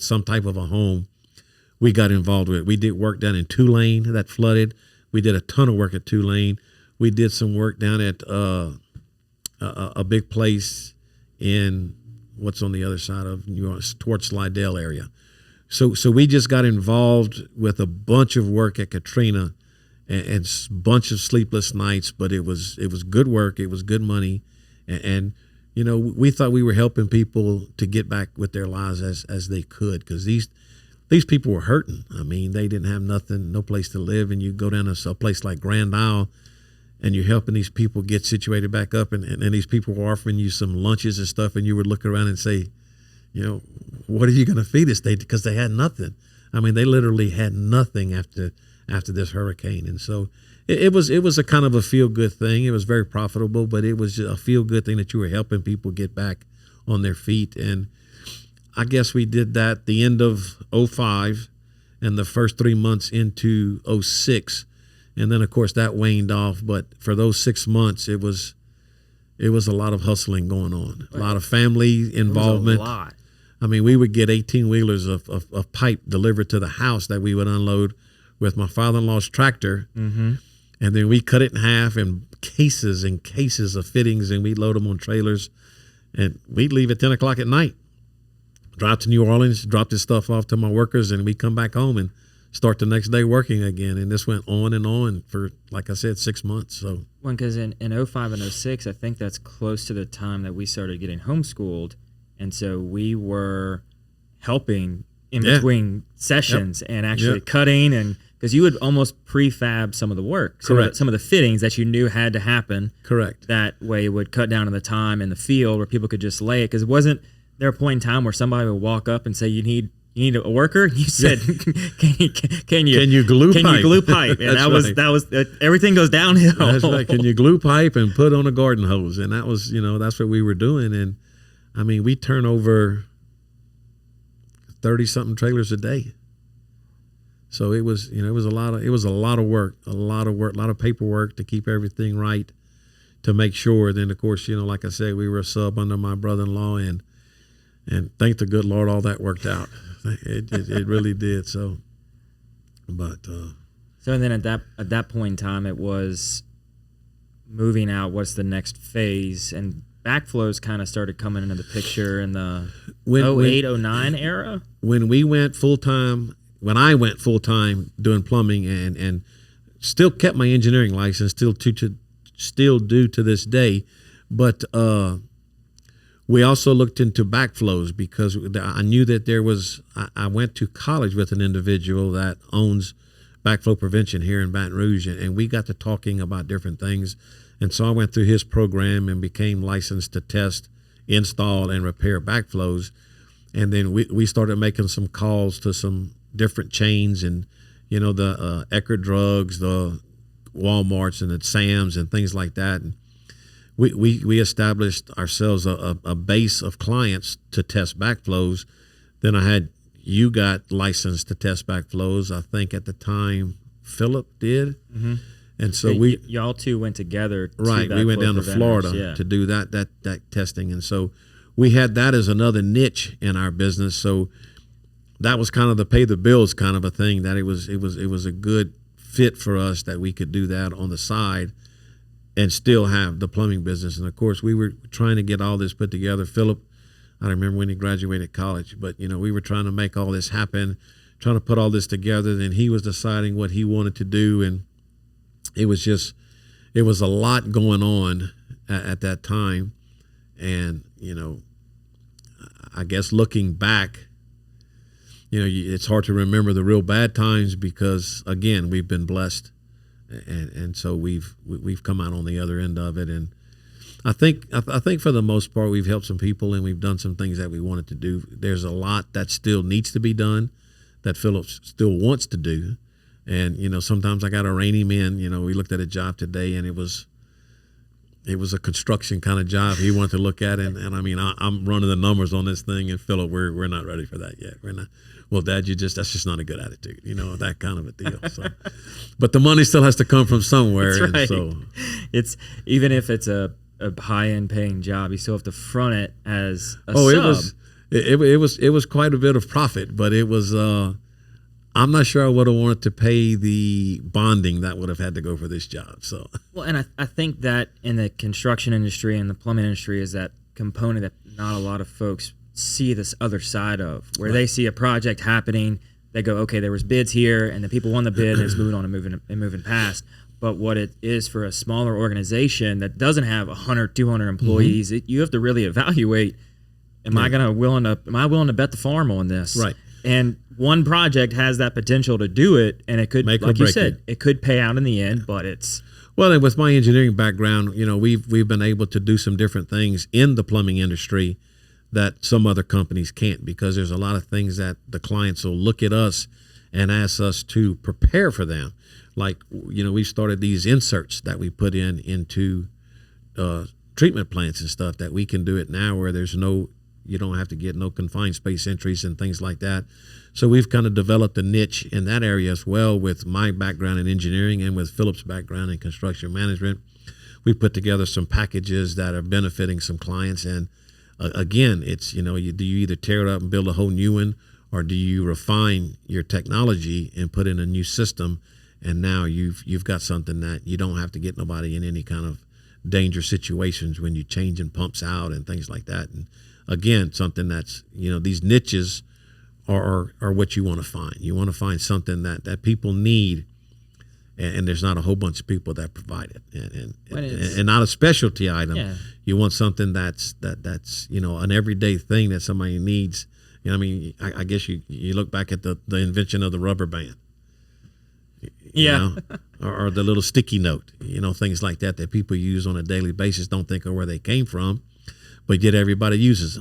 some type of a home, we got involved with. We did work down in Tulane that flooded. We did a ton of work at Tulane. We did some work down at a big place in what's on the other side of New Orleans, towards Slidell area. So we just got involved with a bunch of work at Katrina, and bunch of sleepless nights. But it was good work. It was good money, and we thought we were helping people to get back with their lives as they could, because these people were hurting. I mean, they didn't have nothing, no place to live, and you go down to a place like Grand Isle, and you're helping these people get situated back up, and these people were offering you some lunches and stuff, and you would look around and say, what are you going to feed us? Because they had nothing. I mean, they literally had nothing after this hurricane. And so it was a kind of a feel-good thing. It was very profitable, but it was a feel-good thing that you were helping people get back on their feet. And I guess we did that the end of 05 and the first 3 months into 06. And then, of course, that waned off. But for those 6 months, it was a lot of hustling going on, a lot of family involvement. It was a lot. I mean, we would get 18-wheelers of pipe delivered to the house that we would unload with my father-in-law's tractor. Mm-hmm. And then we cut it in half in cases and cases of fittings, and we'd load them on trailers. And we'd leave at 10 o'clock at night, drive to New Orleans, drop this stuff off to my workers, and we'd come back home and start the next day working again. And this went on and on for, like I said, 6 months. So, well, because in 05 and 06, I think that's close to the time that we started getting homeschooled. And so we were helping in between sessions and actually cutting, and because you would almost prefab some of the work, some of the fittings that you knew had to happen. Correct. That way it would cut down on the time in the field where people could just lay it, because it wasn't there a point in time where somebody would walk up and say, you need a worker. You said, can you glue pipe? And that was everything goes downhill. That's right. Can you glue pipe and put on a garden hose? And that was, that's what we were doing. And I mean, we turn over 30-something trailers a day. So it was, it was a lot of work, a lot of paperwork to keep everything right, to make sure. Then, of course, like I said, we were a sub under my brother-in-law, and thank the good Lord, all that worked out. It really did. So, but so, and then at that point in time, it was moving out. What's the next phase? And backflows kind of started coming into the picture in the 08, 09 era. When I went full time doing plumbing, and still kept my engineering license, still do to this day, but we also looked into backflows, because I knew that there was. I went to college with an individual that owns backflow prevention here in Baton Rouge, and we got to talking about different things. And so I went through his program and became licensed to test, install, and repair backflows. And then we started making some calls to some different chains, and the Eckerd Drugs, the Walmarts, and the Sam's, and things like that. And we established ourselves a base of clients to test backflows. Then you got licensed to test backflows. I think at the time Philip did. Mm-hmm. And so y'all two went together. Right, we went down to Florida to do that testing, and so we had that as another niche in our business. So that was kind of the pay the bills kind of a thing. That it was a good fit for us that we could do that on the side and still have the plumbing business. And of course, we were trying to get all this put together. Philip, I don't remember when he graduated college, but we were trying to make all this happen, trying to put all this together. Then he was deciding what he wanted to do, and it was a lot going on at that time. And, I guess looking back, it's hard to remember the real bad times, because again, we've been blessed. And so we've come out on the other end of it. And I think for the most part, we've helped some people, and we've done some things that we wanted to do. There's a lot that still needs to be done, that Philip still wants to do. And, sometimes I got to rein him in. We looked at a job today, and it was a construction kind of job he wanted to look at. And I mean, I'm running the numbers on this thing, and Philip, we're not ready for that yet. We're not. Well, Dad, that's just not a good attitude, that kind of a deal. So, but the money still has to come from somewhere. That's right. And so it's, even if it's a high-end paying job, you still have to front it as a sub. It was quite a bit of profit, but it was, I'm not sure I would have wanted to pay the bonding that would have had to go for this job. So, well, and I think that in the construction industry and the plumbing industry is that component that not a lot of folks see this other side of, where they see a project happening, they go, okay, there was bids here, and the people won the bid, and it's moving on and moving past. But what it is for a smaller organization that doesn't have 100, 200 employees, you have to really evaluate, am I willing to bet the farm on this? Right. And one project has that potential to do it, and it could, like you said, it could pay out in the end, but it's... Well, and with my engineering background, we've been able to do some different things in the plumbing industry that some other companies can't, because there's a lot of things that the clients will look at us and ask us to prepare for them. Like, we started these inserts that we put into treatment plants and stuff, that we can do it now where you don't have to get no confined space entries and things like that. So we've kind of developed a niche in that area as well, with my background in engineering and with Philip's background in construction management. We put together some packages that are benefiting some clients. And again, it's, do you either tear it up and build a whole new one, or do you refine your technology and put in a new system? And now you've got something that you don't have to get nobody in any kind of danger situations when you're changing pumps out and things like that. And again, something that's, these niches are what you want to find. You want to find something that people need, and there's not a whole bunch of people that provide it, and not a specialty item. Yeah. You want something that's an everyday thing that somebody needs. I guess you look back at the invention of the rubber band. Or the little sticky note, things like that people use on a daily basis, don't think of where they came from, but yet everybody uses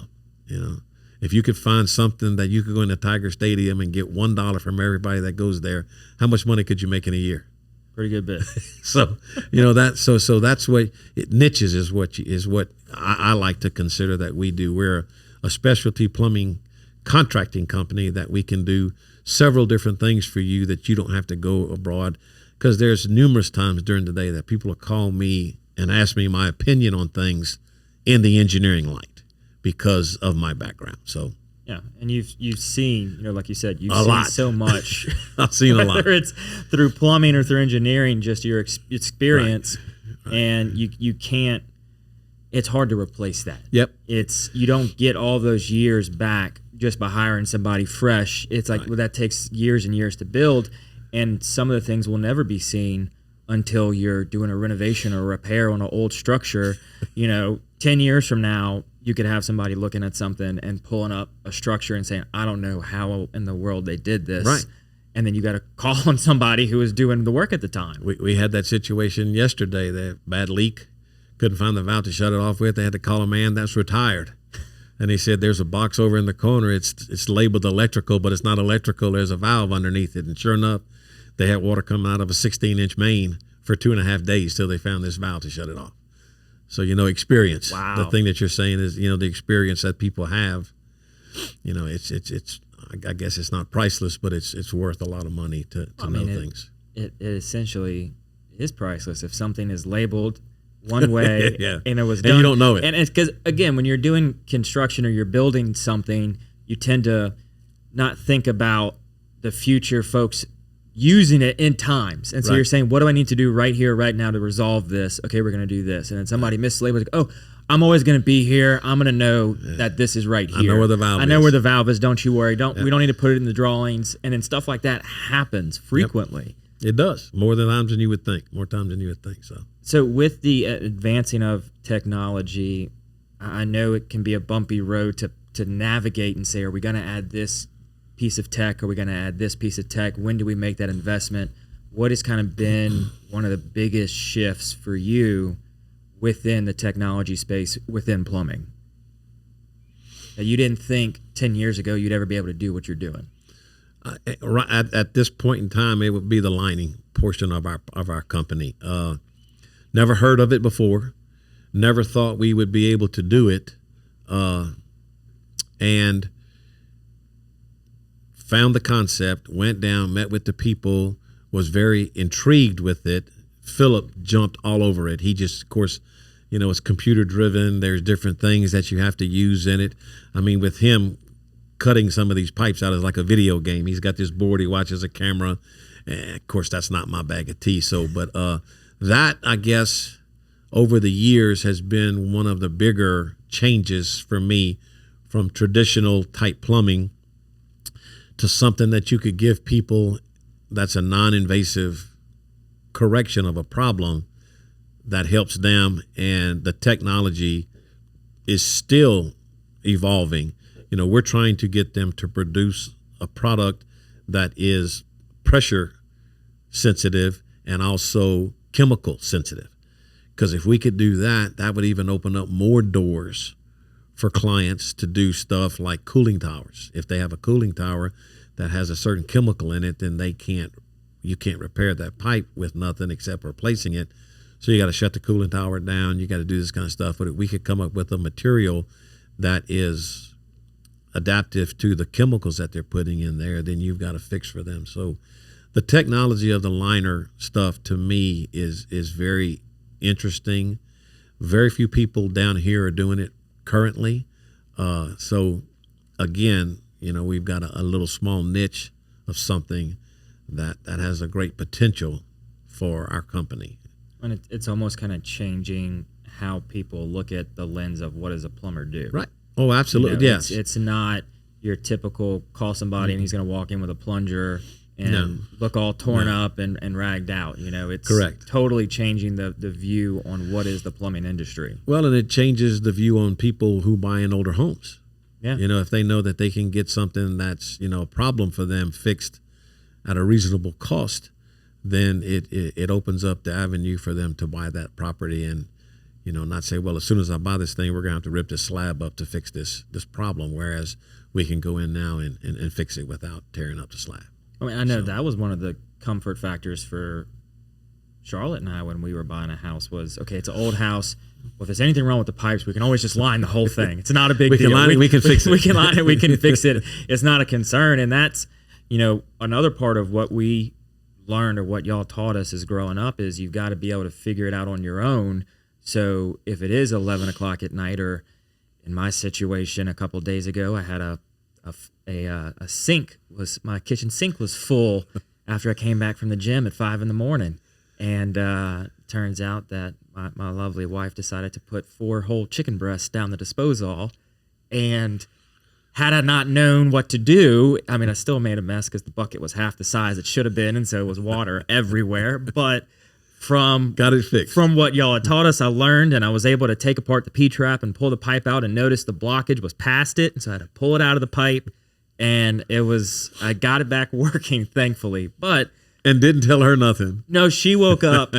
them. If you could find something that you could go into Tiger Stadium and get $1 from everybody that goes there, how much money could you make in a year? Pretty good bit. So that's what niches is what I like to consider that we do. We're a specialty plumbing contracting company that we can do several different things for you that you don't have to go abroad, because there's numerous times during the day that people will call me and ask me my opinion on things in the engineering light because of my background. So yeah, and you've seen, like you said, you've a seen lot. So much. I've seen a lot. Whether it's through plumbing or through engineering, just your experience, right. And you can't. It's hard to replace that. Yep. You don't get all those years back just by hiring somebody fresh. It's like, right. Well, that takes years and years to build, and some of the things will never be seen until you're doing a renovation or repair on an old structure. 10 years from now, you could have somebody looking at something and pulling up a structure and saying, I don't know how in the world they did this. Right. And then you got to call on somebody who was doing the work at the time. We had that situation yesterday, the bad leak. Couldn't find the valve to shut it off with. They had to call a man that's retired. And he said, there's a box over in the corner. It's labeled electrical, but it's not electrical. There's a valve underneath it. And sure enough, they had water coming out of a 16-inch main for 2.5 days till they found this valve to shut it off. So, experience. Wow. The thing that you're saying is, the experience that people have, it's I guess it's not priceless, but it's worth a lot of money to know things. It essentially is priceless if something is labeled one way yeah. and it was done. And you don't know it. And it's because, again, when you're doing construction or you're building something, you tend to not think about the future folks using it in times. And so you're saying, what do I need to do right here, right now to resolve this? Okay, we're going to do this. And then somebody mislabels, oh, I'm always going to be here. I'm going to know that this is right here. I know where the valve is. I know where the valve is. Don't you worry. We don't need to put it in the drawings. And then stuff like that happens frequently. Yep. It does. More times than you would think. So with the advancing of technology, I know it can be a bumpy road to navigate and say, are we going to add this piece of tech? Are we going to add this piece of tech? When do we make that investment? What has kind of been one of the biggest shifts for you within the technology space within plumbing that you didn't think 10 years ago you'd ever be able to do what you're doing? At this point in time, it would be the lining portion of our company. Never heard of it before. Never thought we would be able to do it. And found the concept, went down, met with the people, was very intrigued with it. Philip jumped all over it. He just, of course, it's computer driven. There's different things that you have to use in it. I mean, with him, cutting some of these pipes out is like a video game. He's got this board, he watches a camera. And of course, that's not my bag of tea. So, but that, I guess, over the years has been one of the bigger changes for me from traditional type plumbing to something that you could give people that's a non-invasive correction of a problem that helps them, and the technology is still evolving. You know, we're trying to get them to produce a product that is pressure sensitive and also chemical sensitive. Because if we could do that, that would even open up more doors for clients to do stuff like cooling towers. If they have a cooling tower that has a certain chemical in it, then you can't repair that pipe with nothing except replacing it. So you got to shut the cooling tower down. You got to do this kind of stuff. But if we could come up with a material that is adaptive to the chemicals that they're putting in there, then you've got a fix for them. So the technology of the liner stuff to me is very interesting. Very few people down here are doing it currently. So again, you know, we've got a little small niche of something that has a great potential for our company. And it's almost kind of changing how people look at the lens of what does a plumber do. Right. Oh, absolutely. You know, yes. It's not your typical call somebody and he's going to walk in with a plunger and look all torn up and ragged out. You know, it's correct. Totally changing the view on what is the plumbing industry. Well, and it changes the view on people who buy in older homes. Yeah. You know, if they know that they can get something that's, you know, a problem for them fixed at a reasonable cost, then it opens up the avenue for them to buy that property and, you know, not say, well, as soon as I buy this thing, we're going to have to rip this slab up to fix this problem, whereas we can go in now and fix it without tearing up the slab. I mean, I know that was one of the comfort factors for Charlotte and I when we were buying a house was, okay, it's an old house. Well, if there's anything wrong with the pipes, we can always just line the whole thing. It's not a big deal. We can fix it. We can line it. We can fix it. It's not a concern. And that's, you know, another part of what we learned or what y'all taught us as growing up is you've got to be able to figure it out on your own. So if it is 11 o'clock at night, or in my situation a couple of days ago, I had a sink my kitchen sink was full after I came back from the gym at 5 a.m. And turns out that my lovely wife decided to put 4 whole chicken breasts down the disposal. And had I not known what to do, I mean, I still made a mess because the bucket was half the size it should have been. And so it was water everywhere. But got it fixed. From what y'all had taught us, I learned, and I was able to take apart the P-trap and pull the pipe out and notice the blockage was past it. And so I had to pull it out of the pipe. And I got it back working, thankfully. And didn't tell her nothing. No, she woke up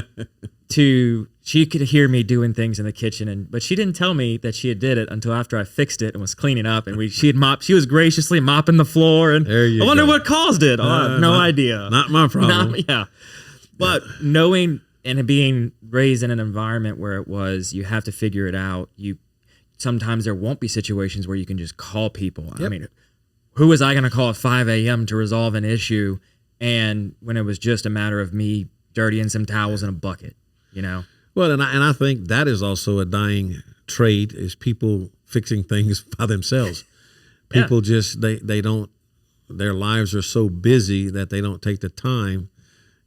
she could hear me doing things in the kitchen, but she didn't tell me that she had did it until after I fixed it and was cleaning up. And she was graciously mopping the floor. And I wonder what caused it. I have no idea. Not my problem. But knowing and being raised in an environment where it was, you have to figure it out. Sometimes there won't be situations where you can just call people. Yep. I mean, who was I going to call at 5 a.m. to resolve an issue? And when it was just a matter of me dirtying some towels in a bucket, you know? Well, and I think that is also a dying trade, is people fixing things by themselves. People just, they don't, their lives are so busy that they don't take the time,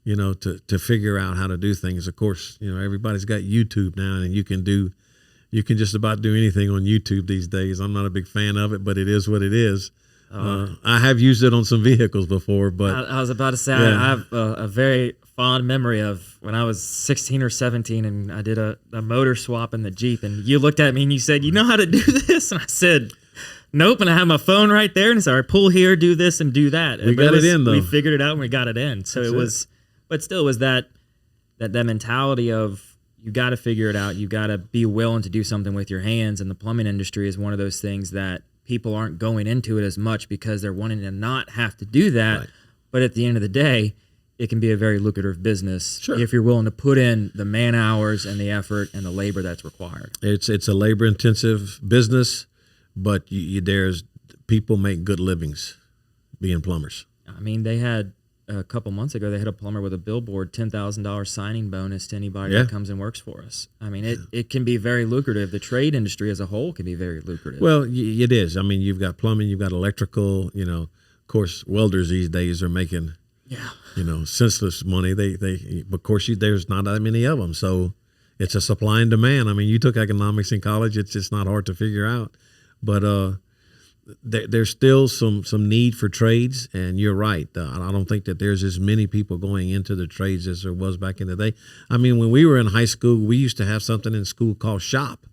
you know, to figure out how to do things. Of course, you know, everybody's got YouTube now, and you can just about do anything on YouTube these days. I'm not a big fan of it, but it is what it is. I have used it on some vehicles before, but I was about to say, I have a very fond memory of when I was 16 or 17 and I did a motor swap in the Jeep, and you looked at me and you said, "You know how to do this?" And I said, "Nope." And I had my phone right there and I said, "All right, pull here, do this and do that." We got it in though. We figured it out and we got it in. So but still it was that mentality of, you got to figure it out. You got to be willing to do something with your hands. And the plumbing industry is one of those things that people aren't going into it as much because they're wanting to not have to do that. Right. But at the end of the day, it can be a very lucrative business if you're willing to put in the man hours and the effort and the labor that's required. It's a labor intensive business, but there's people make good livings being plumbers. I mean, they had a couple months ago, they had a plumber with a billboard, $10,000 signing bonus to anybody that comes and works for us. I mean, it can be very lucrative. The trade industry as a whole can be very lucrative. Well, it is. I mean, you've got plumbing, you've got electrical, you know, of course, welders these days are making, you know, senseless money. Of course, there's not that many of them. So it's a supply and demand. I mean, you took economics in college. It's just not hard to figure out. But there's still some need for trades, and you're right. I don't think that there's as many people going into the trades as there was back in the day. I mean, when we were in high school, we used to have something in school called shop,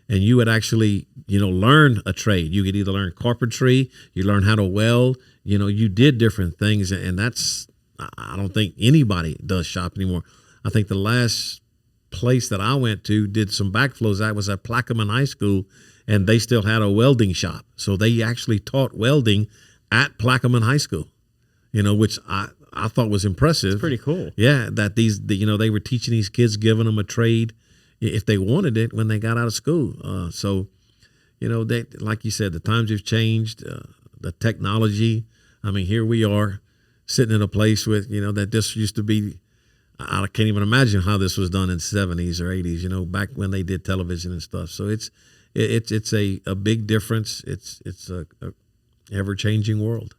and you would actually, learn a trade. You could either learn carpentry, you learn how to weld, you did different things, and I don't think anybody does shop anymore. I think the last place that I went to did some backflows. That was at Plaquemine High School, and they still had a welding shop. So they actually taught welding at Plaquemine High School, which I thought was impressive. It's pretty cool. Yeah, that they were teaching these kids, giving them a trade if they wanted it when they got out of school. So, they, like you said, the times have changed, the technology. I mean, here we are sitting in a place with, that this used to be, I can't even imagine how this was done in the 70s or 80s, back when they did television and stuff. So it's a big difference. It's a ever-changing world.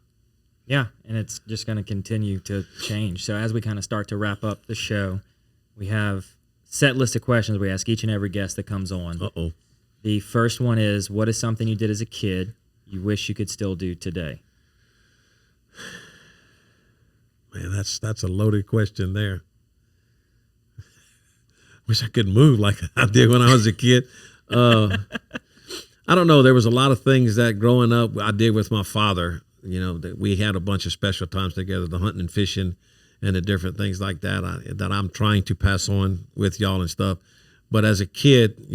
Yeah, and it's just going to continue to change. So as we kind of start to wrap up the show, we have set list of questions we ask each and every guest that comes on. Uh-oh. The first one is, what is something you did as a kid you wish you could still do today? Man, that's a loaded question there. Wish I could move like I did when I was a kid. I don't know. There was a lot of things that growing up I did with my father. That we had a bunch of special times together, the hunting and fishing and the different things like that that I'm trying to pass on with y'all and stuff. But as a kid,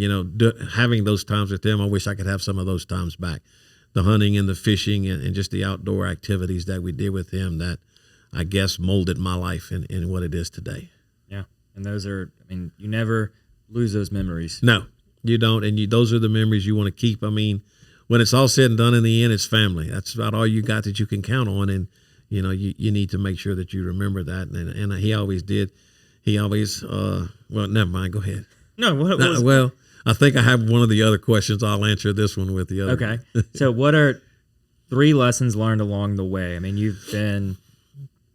having those times with them, I wish I could have some of those times back. The hunting and the fishing and just the outdoor activities that we did with him that I guess molded my life in what it is today. Yeah. And those are, you never lose those memories. No, you don't. And those are the memories you want to keep. When it's all said and done, in the end, it's family. That's about all you got that you can count on. And, you need to make sure that you remember that. And he always did. He always, well, never mind. Go ahead. No, well, I think I have one of the other questions. I'll answer this one with the other. Okay. So what are 3 lessons learned along the way? You've been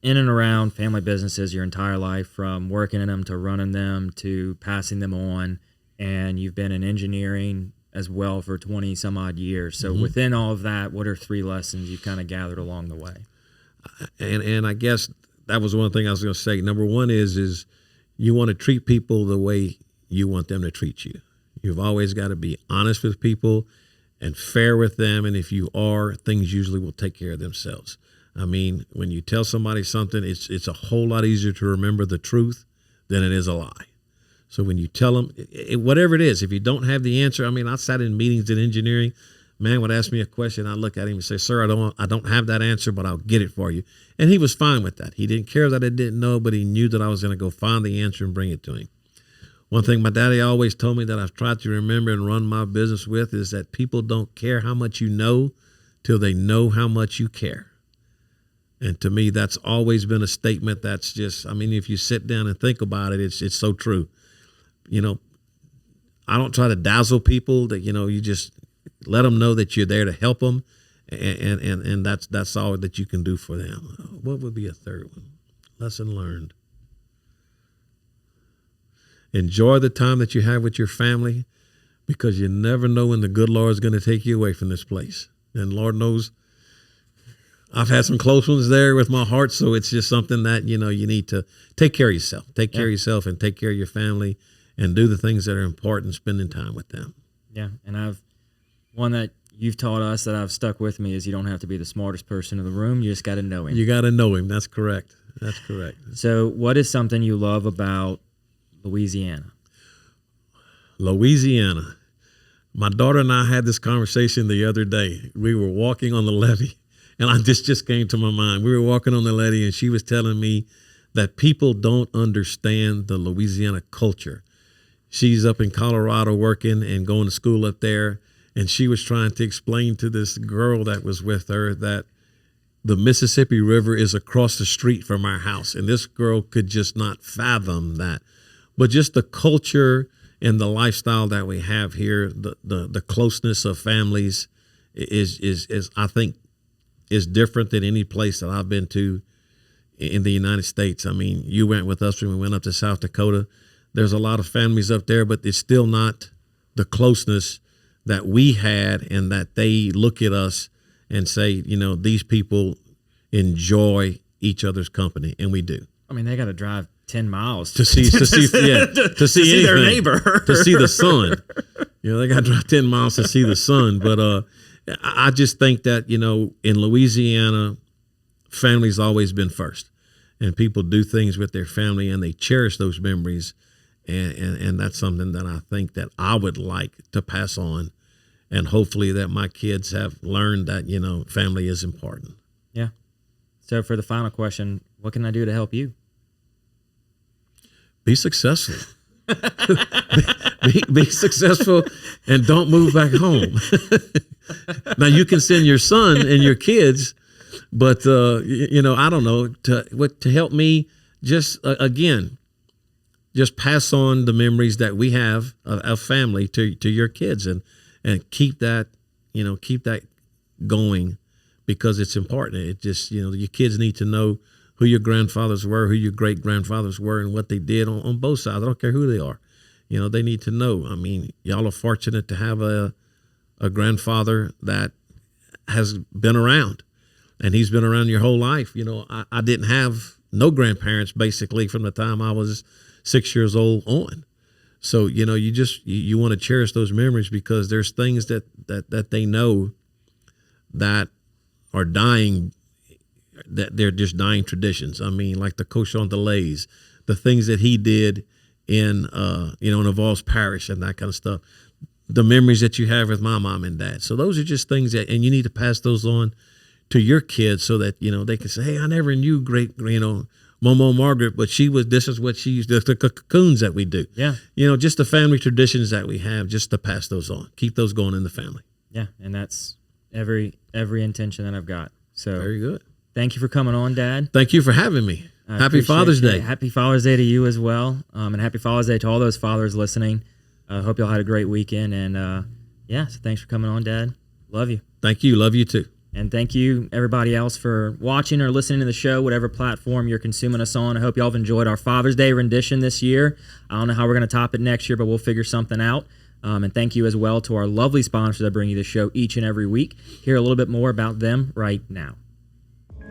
in and around family businesses your entire life, from working in them to running them to passing them on, and you've been in engineering as well for 20 some odd years. So within all of that, what are 3 lessons you've kind of gathered along the way? And I guess that was one thing I was going to say. Number one is you want to treat people the way you want them to treat you. You've always got to be honest with people and fair with them. And if you are, things usually will take care of themselves. When you tell somebody something, it's a whole lot easier to remember the truth than it is a lie. So when you tell them, whatever it is, if you don't have the answer, I sat in meetings in engineering, man would ask me a question, I'd look at him and say, sir, I don't have that answer, but I'll get it for you. And he was fine with that. He didn't care that I didn't know, but he knew that I was going to go find the answer and bring it to him. One thing my daddy always told me that I've tried to remember and run my business with is that people don't care how much you know till they know how much you care. And to me, that's always been a statement that's just, if you sit down and think about it, it's so true. I don't try to dazzle people that, you just let them know that you're there to help them. And that's all that you can do for them. What would be a third one? Lesson learned. Enjoy the time that you have with your family, because you never know when the good Lord is going to take you away from this place. And Lord knows I've had some close ones there with my heart. So it's just something that, you need to take care of yourself. Take care of yourself and take care of your family and do the things that are important, spending time with them. Yeah. And one that you've taught us that I've stuck with me is you don't have to be the smartest person in the room. You just got to know him. You got to know him. That's correct. That's correct. So what is something you love about Louisiana? Louisiana. My daughter and I had this conversation the other day. We were walking on the levee, and this just came to my mind. We were walking on the levee, and she was telling me that people don't understand the Louisiana culture. She's up in Colorado working and going to school up there, and she was trying to explain to this girl that was with her that the Mississippi River is across the street from our house, and this girl could just not fathom that. But just the culture and the lifestyle that we have here, the closeness of families is I think is different than any place that I've been to in the United States. You went with us when we went up to South Dakota. There's a lot of families up there, but it's still not the closeness that we had, and that they look at us and say, these people enjoy each other's company, and we do. I mean, they got to drive 10 miles to see anything, their neighbor, to see the sun. They got to drive 10 miles to see the sun. But I just think that, in Louisiana, family's always been first, and people do things with their family and they cherish those memories. And that's something that I think that I would like to pass on, and hopefully that my kids have learned that, family is important. Yeah. So for the final question, what can I do to help you? Be successful. be successful, and don't move back home. Now you can send your son and your kids, but I don't know, to help me. Just again, just pass on the memories that we have of family to your kids, and keep that going, because it's important. It just your kids need to know who your grandfathers were, who your great grandfathers were, and what they did on both sides. I don't care who they are. They need to know. I mean, y'all are fortunate to have a grandfather that has been around, and he's been around your whole life. I didn't have no grandparents basically from the time I was 6 years old on. So, you want to cherish those memories, because there's things that they know that are dying, that they're just dying traditions. I mean, like the cochon de lays, the things that he did in Naval's Parish and that kind of stuff, the memories that you have with my mom and dad. So those are just things that, and you need to pass those on to your kids so that, they can say, hey, I never knew great, Momo Margaret, but this is what she used, the cocoons that we do. Yeah. Just the family traditions that we have, just to pass those on, keep those going in the family. Yeah. And that's every intention that I've got. So very good. Thank you for coming on, Dad. Thank you for having me. Happy Father's Day. Happy Father's Day to you as well. And happy Father's Day to all those fathers listening. I hope y'all had a great weekend. And so thanks for coming on, Dad. Love you. Thank you. Love you too. And thank you, everybody else, for watching or listening to the show, whatever platform you're consuming us on. I hope y'all have enjoyed our Father's Day rendition this year. I don't know how we're going to top it next year, but we'll figure something out. And thank you as well to our lovely sponsors that bring you the show each and every week. Hear a little bit more about them right now.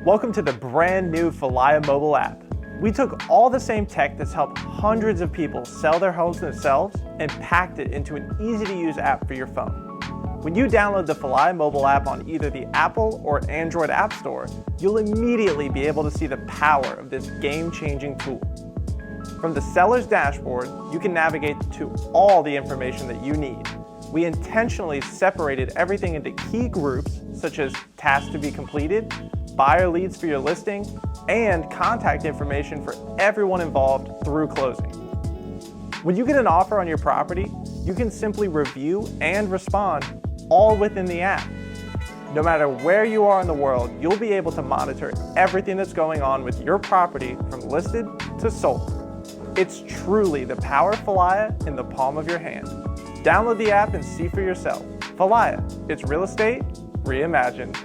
Welcome to the brand new Falia mobile app. We took all the same tech that's helped hundreds of people sell their homes themselves and packed it into an easy-to-use app for your phone. When you download the Falia mobile app on either the Apple or Android App Store, you'll immediately be able to see the power of this game-changing tool. From the seller's dashboard, you can navigate to all the information that you need. We intentionally separated everything into key groups, such as tasks to be completed, buyer leads for your listing, and contact information for everyone involved through closing. When you get an offer on your property, you can simply review and respond all within the app. No matter where you are in the world, you'll be able to monitor everything that's going on with your property from listed to sold. It's truly the power of Falia in the palm of your hand. Download the app and see for yourself. Falia, it's real estate reimagined.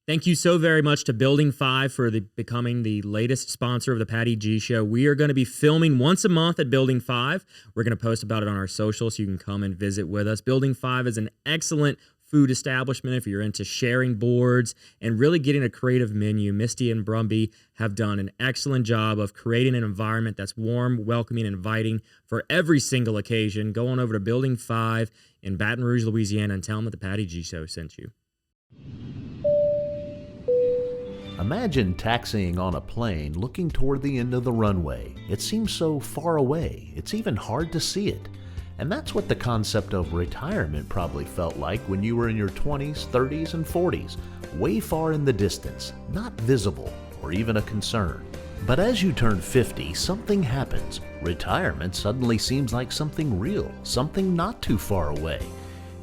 Thank you so very much to Building 5 for becoming the latest sponsor of the Patty G Show. We are going to be filming once a month at Building 5. We're going to post about it on our socials so you can come and visit with us. Building 5 is an excellent food establishment if you're into sharing boards and really getting a creative menu. Misty and Brumby have done an excellent job of creating an environment that's warm, welcoming, and inviting for every single occasion. Go on over to Building 5 in Baton Rouge, Louisiana, and tell them that the Patty G Show sent you. Imagine taxiing on a plane looking toward the end of the runway. It seems so far away, it's even hard to see it. And that's what the concept of retirement probably felt like when you were in your 20s, 30s, and 40s, way far in the distance, not visible or even a concern. But as you turn 50, something happens. Retirement suddenly seems like something real, something not too far away.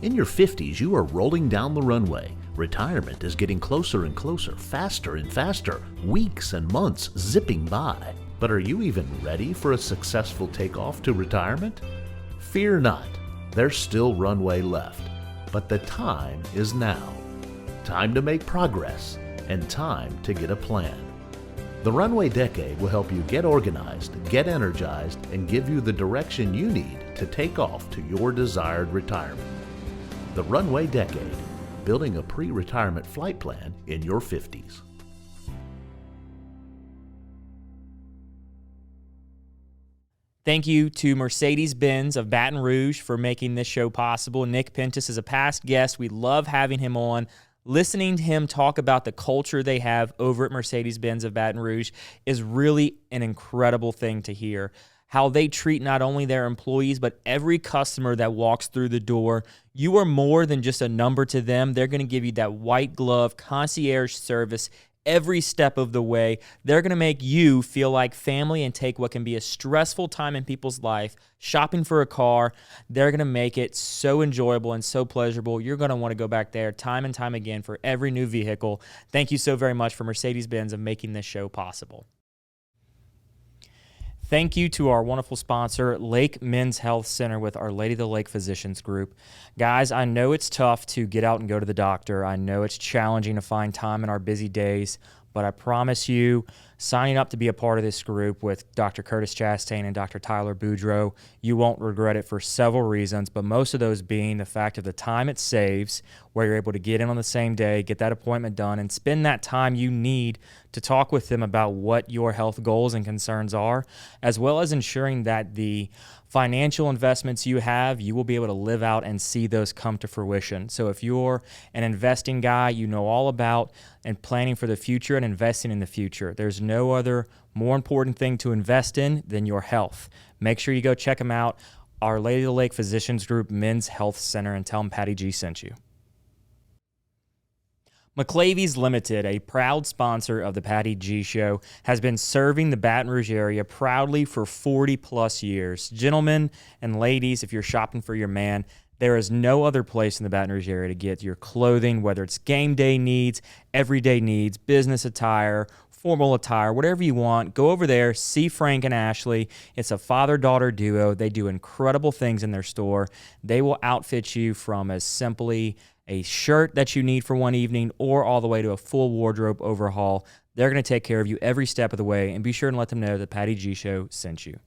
In your 50s, you are rolling down the runway. Retirement is getting closer and closer, faster and faster, weeks and months zipping by. But are you even ready for a successful takeoff to retirement? Fear not, there's still runway left. But the time is now. Time to make progress and time to get a plan. The Runway Decade will help you get organized, get energized, and give you the direction you need to take off to your desired retirement. The Runway Decade. building a pre-retirement flight plan in your 50s. Thank you to Mercedes-Benz of Baton Rouge for making this show possible. Nick Pentis is a past guest. We love having him on. Listening to him talk about the culture they have over at Mercedes-Benz of Baton Rouge is really an incredible thing to hear. How they treat not only their employees, but every customer that walks through the door. You are more than just a number to them. They're going to give you that white glove concierge service every step of the way. They're going to make you feel like family and take what can be a stressful time in people's life, shopping for a car. They're going to make it so enjoyable and so pleasurable. You're going to want to go back there time and time again for every new vehicle. Thank you so very much for Mercedes-Benz of making this show possible. Thank you to our wonderful sponsor, Lake Men's Health Center with Our Lady of the Lake Physicians Group. Guys, I know it's tough to get out and go to the doctor. I know it's challenging to find time in our busy days, but I promise you, signing up to be a part of this group with Dr. Curtis Chastain and Dr. Tyler Boudreau, you won't regret it for several reasons, but most of those being the fact of the time it saves, where you're able to get in on the same day, get that appointment done, and spend that time you need to talk with them about what your health goals and concerns are, as well as ensuring that the financial investments you have, you will be able to live out and see those come to fruition. So if you're an investing guy, you know all about and planning for the future and investing in the future. There's no other more important thing to invest in than your health. Make sure you go check them out, Our Lady of the Lake Physicians Group Men's Health Center, and tell them Patty G sent you. McClavy's Limited, a proud sponsor of the Patty G Show, has been serving the Baton Rouge area proudly for 40-plus years. Gentlemen and ladies, if you're shopping for your man, there is no other place in the Baton Rouge area to get your clothing, whether it's game day needs, everyday needs, business attire, formal attire, whatever you want. Go over there, see Frank and Ashley. It's a father-daughter duo. They do incredible things in their store. They will outfit you from as simply a shirt that you need for one evening or all the way to a full wardrobe overhaul. They're going to take care of you every step of the way, and be sure and let them know that Patty G Show sent you.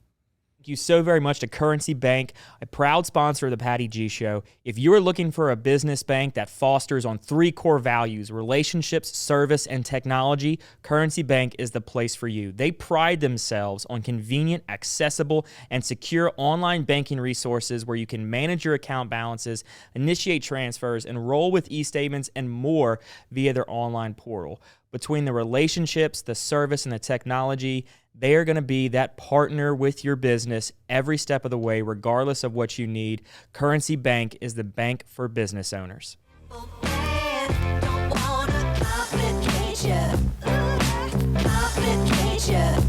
Thank you so very much to Currency Bank, a proud sponsor of the Patty G Show. If you are looking for a business bank that fosters on three core values, relationships, service, and technology, Currency Bank is the place for you. They pride themselves on convenient, accessible, and secure online banking resources where you can manage your account balances, initiate transfers, enroll with e-statements, and more via their online portal. Between the relationships, the service, and the technology, they are going to be that partner with your business every step of the way, regardless of what you need. Currency Bank is the bank for business owners. Don't wanna complicate ya.